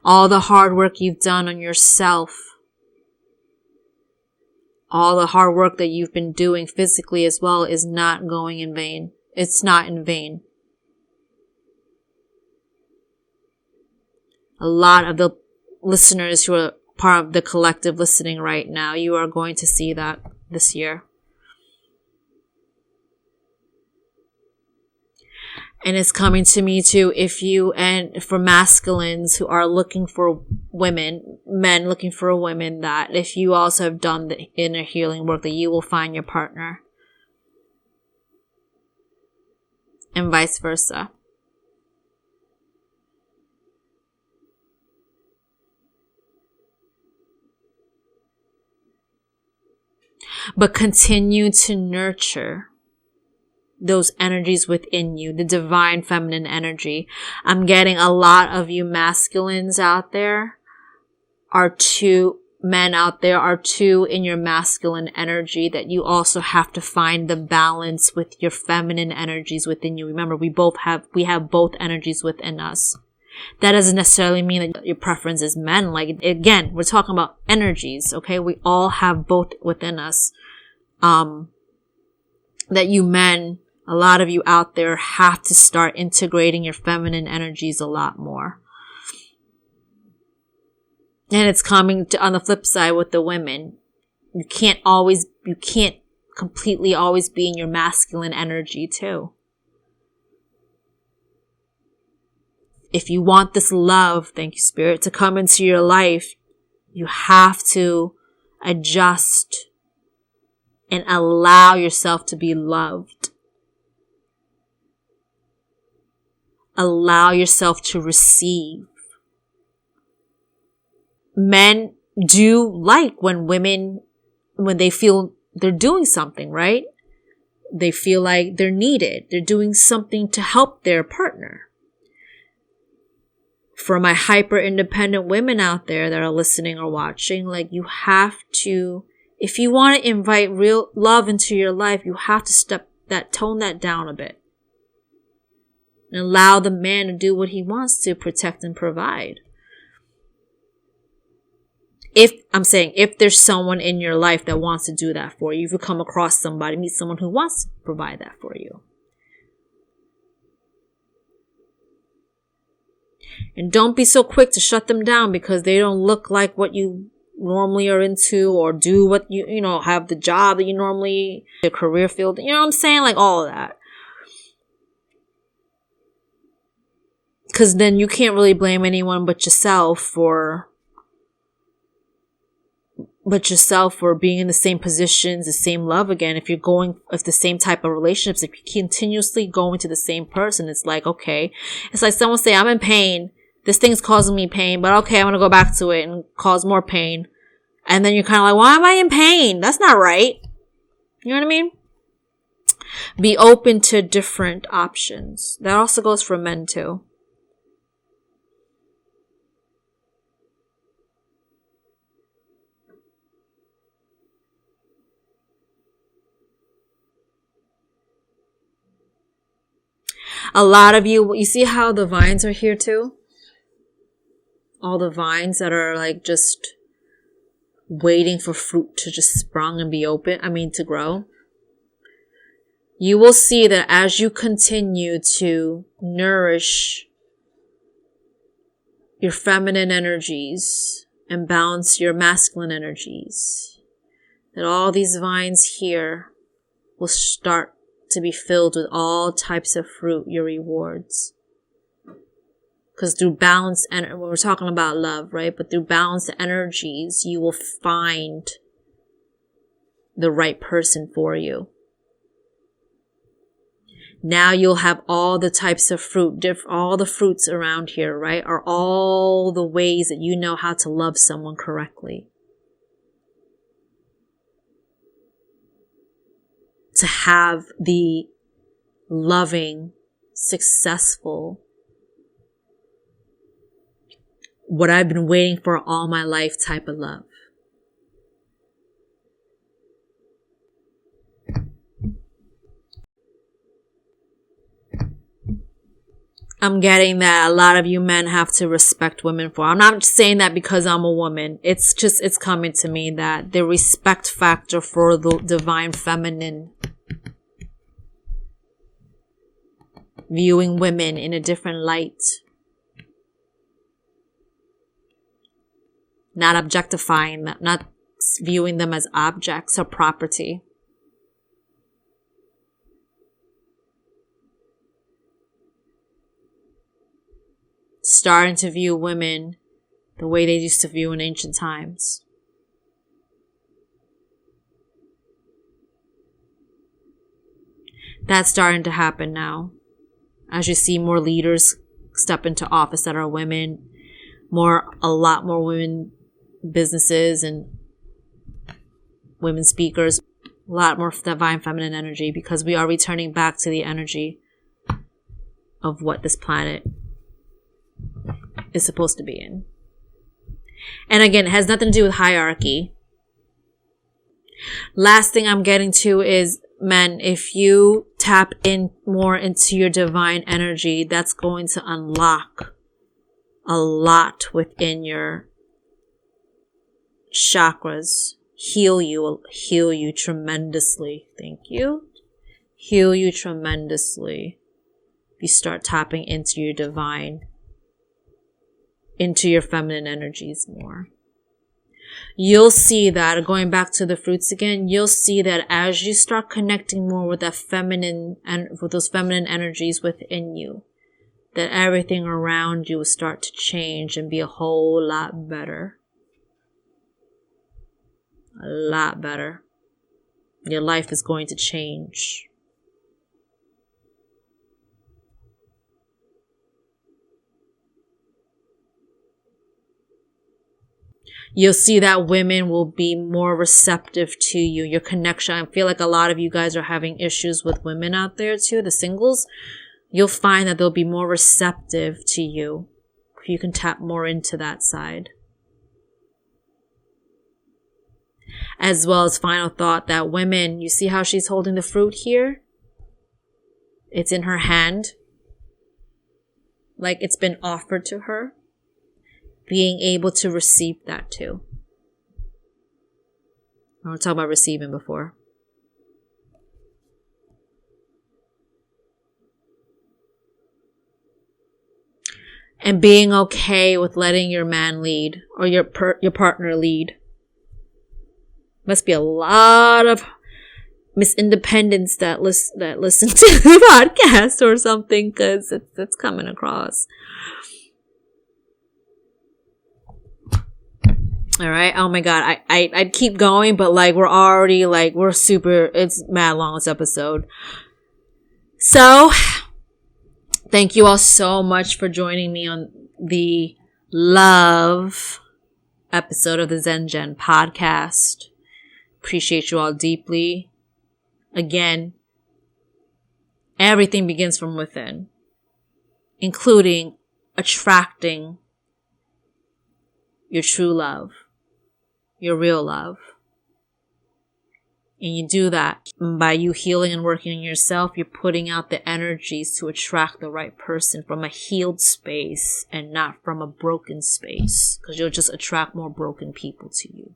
S1: All the hard work you've done on yourself, all the hard work that you've been doing physically as well is not going in vain. It's not in vain. A lot of the listeners who are part of the collective listening right now, you are going to see that this year. And it's coming to me too, if you, and for masculines who are looking for women, men looking for a woman, that if you also have done the inner healing work, that you will find your partner. And vice versa. But continue to nurture those energies within you, the divine feminine energy. I'm getting a lot of you masculines out there men out there are too in your masculine energy, that you also have to find the balance with your feminine energies within you. Remember, we have both energies within us. That doesn't necessarily mean that your preference is men. Like, again, we're talking about energies, okay? We all have both within us. That you men, a lot of you out there, have to start integrating your feminine energies a lot more. And it's coming to, on the flip side with the women. You can't completely always be in your masculine energy too. If you want this love, thank you, Spirit, to come into your life, you have to adjust and allow yourself to be loved. Allow yourself to receive. Men do like when they feel they're doing something, right? They feel like they're needed. They're doing something to help their partner. for my hyper independent women out there that are listening or watching, like, you have to, if you want to invite real love into your life, you have to tone that down a bit and allow the man to do what he wants to protect and provide. If there's someone in your life that wants to do that for you, if you come across somebody, meet someone who wants to provide that for you. And don't be so quick to shut them down because they don't look like what you normally are into, or do what you have the job that you normally, your career field, you know what I'm saying? Like, all of that. Because then you can't really blame anyone but yourself for being in the same positions, the same love again. If the same type of relationships, if you continuously go into the same person, it's like, okay, it's like someone say, I'm in pain. This thing's causing me pain, but okay, I'm going to go back to it and cause more pain. And then you're kind of like, why am I in pain? That's not right. You know what I mean? Be open to different options. That also goes for men too. A lot of you see how the vines are here too? All the vines that are like just waiting for fruit to just sprung and be open, to grow. You will see that as you continue to nourish your feminine energies and balance your masculine energies, that all these vines here will start to be filled with all types of fruit, your rewards. Because through balanced energy, we're talking about love, right? But through balanced energies, you will find the right person for you. Now you'll have all the types of fruit, all the fruits around here, right? Are all the ways that you know how to love someone correctly. To have the loving, successful, what I've been waiting for all my life type of love. I'm getting that a lot of you men have to respect women for. I'm not saying that because I'm a woman. It's coming to me that the respect factor for the divine feminine, viewing women in a different light, not objectifying them, not viewing them as objects or property. Starting to view women the way they used to view in ancient times. That's starting to happen now. As you see more leaders step into office that are women, a lot more women businesses and women speakers, a lot more divine feminine energy, because we are returning back to the energy of what this planet is supposed to be in. And again, it has nothing to do with hierarchy. Last thing I'm getting to is, men, if you tap in more into your divine energy, that's going to unlock a lot within your chakras. Heal you tremendously. Thank you. Heal you tremendously. If you start tapping into your divine, into your feminine energies more. You'll see that, going back to the fruits again, you'll see that as you start connecting more with that feminine and with those feminine energies within you, that everything around you will start to change and be a whole lot better. A lot better. Your life is going to change. You'll see that women will be more receptive to you, your connection. I feel like a lot of you guys are having issues with women out there too, the singles. You'll find that they'll be more receptive to you You can tap more into that side. As well as final thought that women, you see how she's holding the fruit here? It's in her hand. Like it's been offered to her. Being able to receive that too. I want to talk about receiving before. And being okay with letting your man lead or your partner lead. Must be a lot of Miss Independents that listen to the podcast or something, because it's coming across. All right. Oh my God. I'd keep going, but like we're already like it's mad long this episode. So thank you all so much for joining me on the love episode of the Zen Gen podcast. Appreciate you all deeply. Again, everything begins from within, including attracting your true love, your real love. And you do that by you healing and working on yourself. You're putting out the energies to attract the right person from a healed space and not from a broken space, because you'll just attract more broken people to you.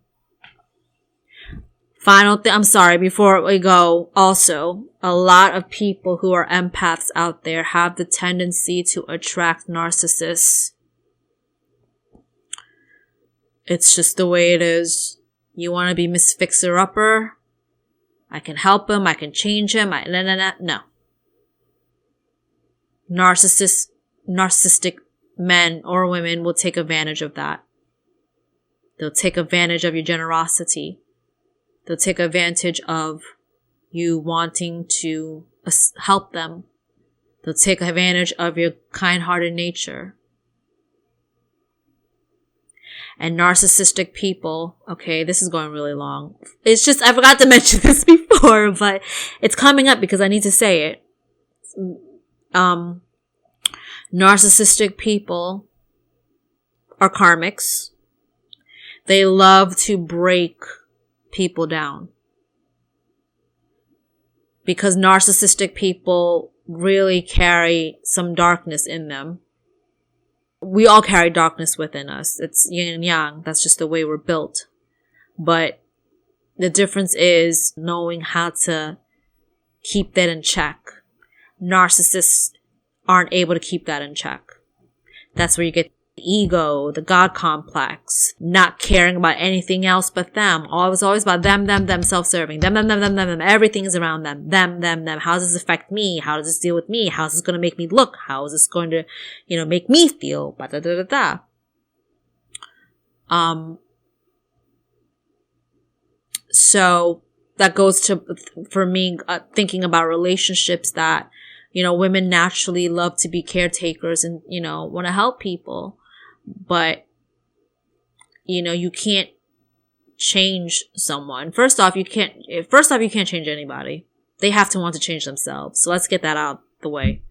S1: Final thing, I'm sorry, before we go, also, a lot of people who are empaths out there have the tendency to attract narcissists. It's just the way it is. You want to be Miss Fixer-Upper? I can help him, I can change him, no. Narcissistic men or women will take advantage of that. They'll take advantage of your generosity. They'll take advantage of you wanting to help them. They'll take advantage of your kind-hearted nature. And narcissistic people, okay, this is going really long. It's just, I forgot to mention this before, but it's coming up because I need to say it. Narcissistic people are karmics. They love to break people down. Because narcissistic people really carry some darkness in them. We all carry darkness within us. It's yin and yang. That's just the way we're built. But the difference is knowing how to keep that in check. Narcissists aren't able to keep that in check. That's where you get the ego, the God complex, not caring about anything else but them. Always about them, self-serving. Them. Everything is around them. Them. How does this affect me? How does this deal with me? How is this going to make me look? How is this going to, make me feel? So that goes to, for me, thinking about relationships that, women naturally love to be caretakers and, want to help people. But, you can't change someone. First off, you can't change anybody. They have to want to change themselves. So let's get that out of the way.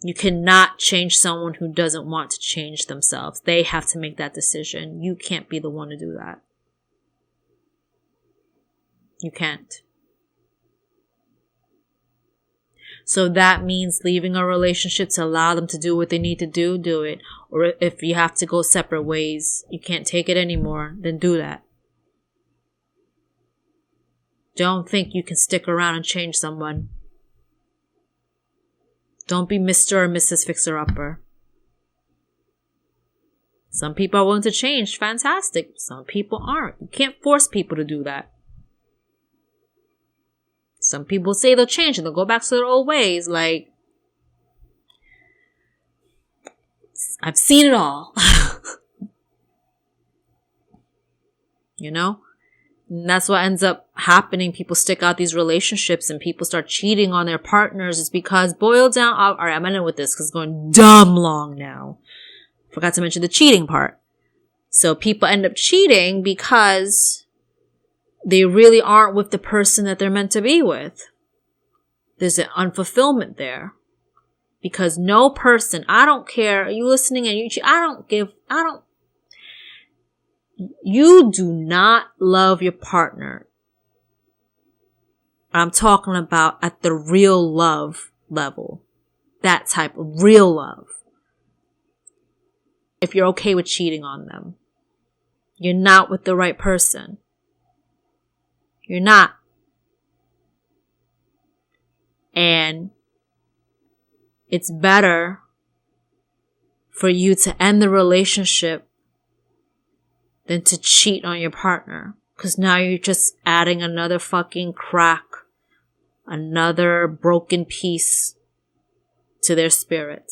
S1: You cannot change someone who doesn't want to change themselves. They have to make that decision. You can't be the one to do that. You can't. So that means leaving a relationship to allow them to do what they need to do it. Or if you have to go separate ways, you can't take it anymore, then do that. Don't think you can stick around and change someone. Don't be Mr. or Mrs. Fixer-Upper. Some people are willing to change, fantastic. Some people aren't. You can't force people to do that. Some people say they'll change and they'll go back to their old ways. Like, I've seen it all. And that's what ends up happening. People stick out these relationships and people start cheating on their partners. It's because boiled down. All right, I'm ending with this because it's going dumb long now. Forgot to mention the cheating part. So people end up cheating because they really aren't with the person that they're meant to be with. There's an unfulfillment there. Because no person, I don't care, are you listening and you do not love your partner. I'm talking about at the real love level. That type of real love. If you're okay with cheating on them. You're not with the right person. You're not. And it's better for you to end the relationship than to cheat on your partner. Because now you're just adding another fucking crack, another broken piece to their spirit.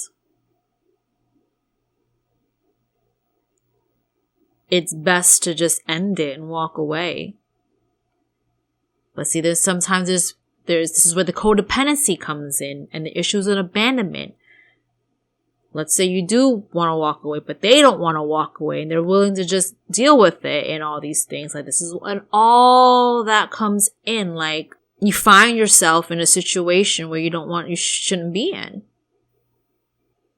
S1: It's best to just end it and walk away. But see, this is where the codependency comes in and the issues of abandonment. Let's say you do want to walk away, but they don't want to walk away and they're willing to just deal with it and all these things. Like this is, and all that comes in. Like you find yourself in a situation where you shouldn't be in.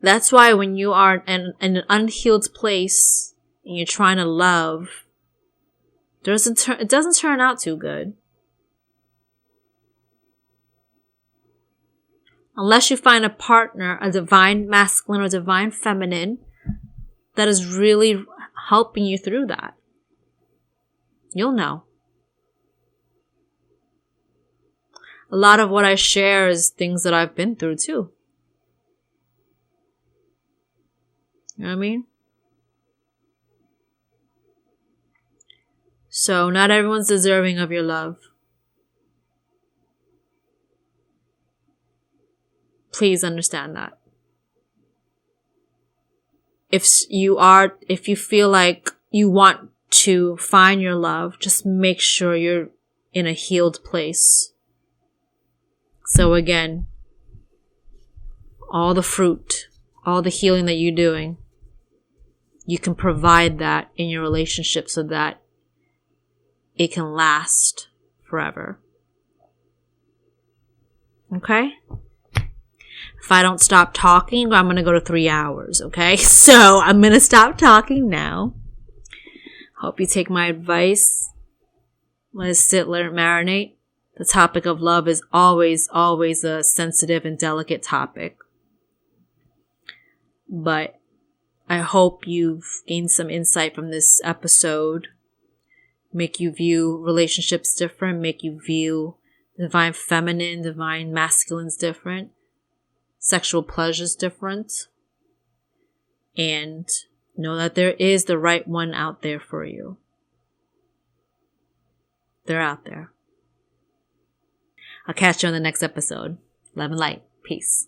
S1: That's why when you are in an unhealed place and you're trying to love, it doesn't turn out too good. Unless you find a partner, a divine masculine or divine feminine, that is really helping you through that. You'll know. A lot of what I share is things that I've been through too. You know what I mean? So not everyone's deserving of your love. Please understand that. If you feel like you want to find your love, just make sure you're in a healed place. So again, all the fruit, all the healing that you're doing, you can provide that in your relationship so that it can last forever. Okay? If I don't stop talking, I'm going to go to 3 hours, okay? So I'm going to stop talking now. Hope you take my advice. Let it sit, let it marinate. The topic of love is always, always a sensitive and delicate topic. But I hope you've gained some insight from this episode. Make you view relationships different. Make you view divine feminine, divine masculines different. Sexual pleasures different. And know that there is the right one out there for you. They're out there. I'll catch you on the next episode. Love and light. Peace.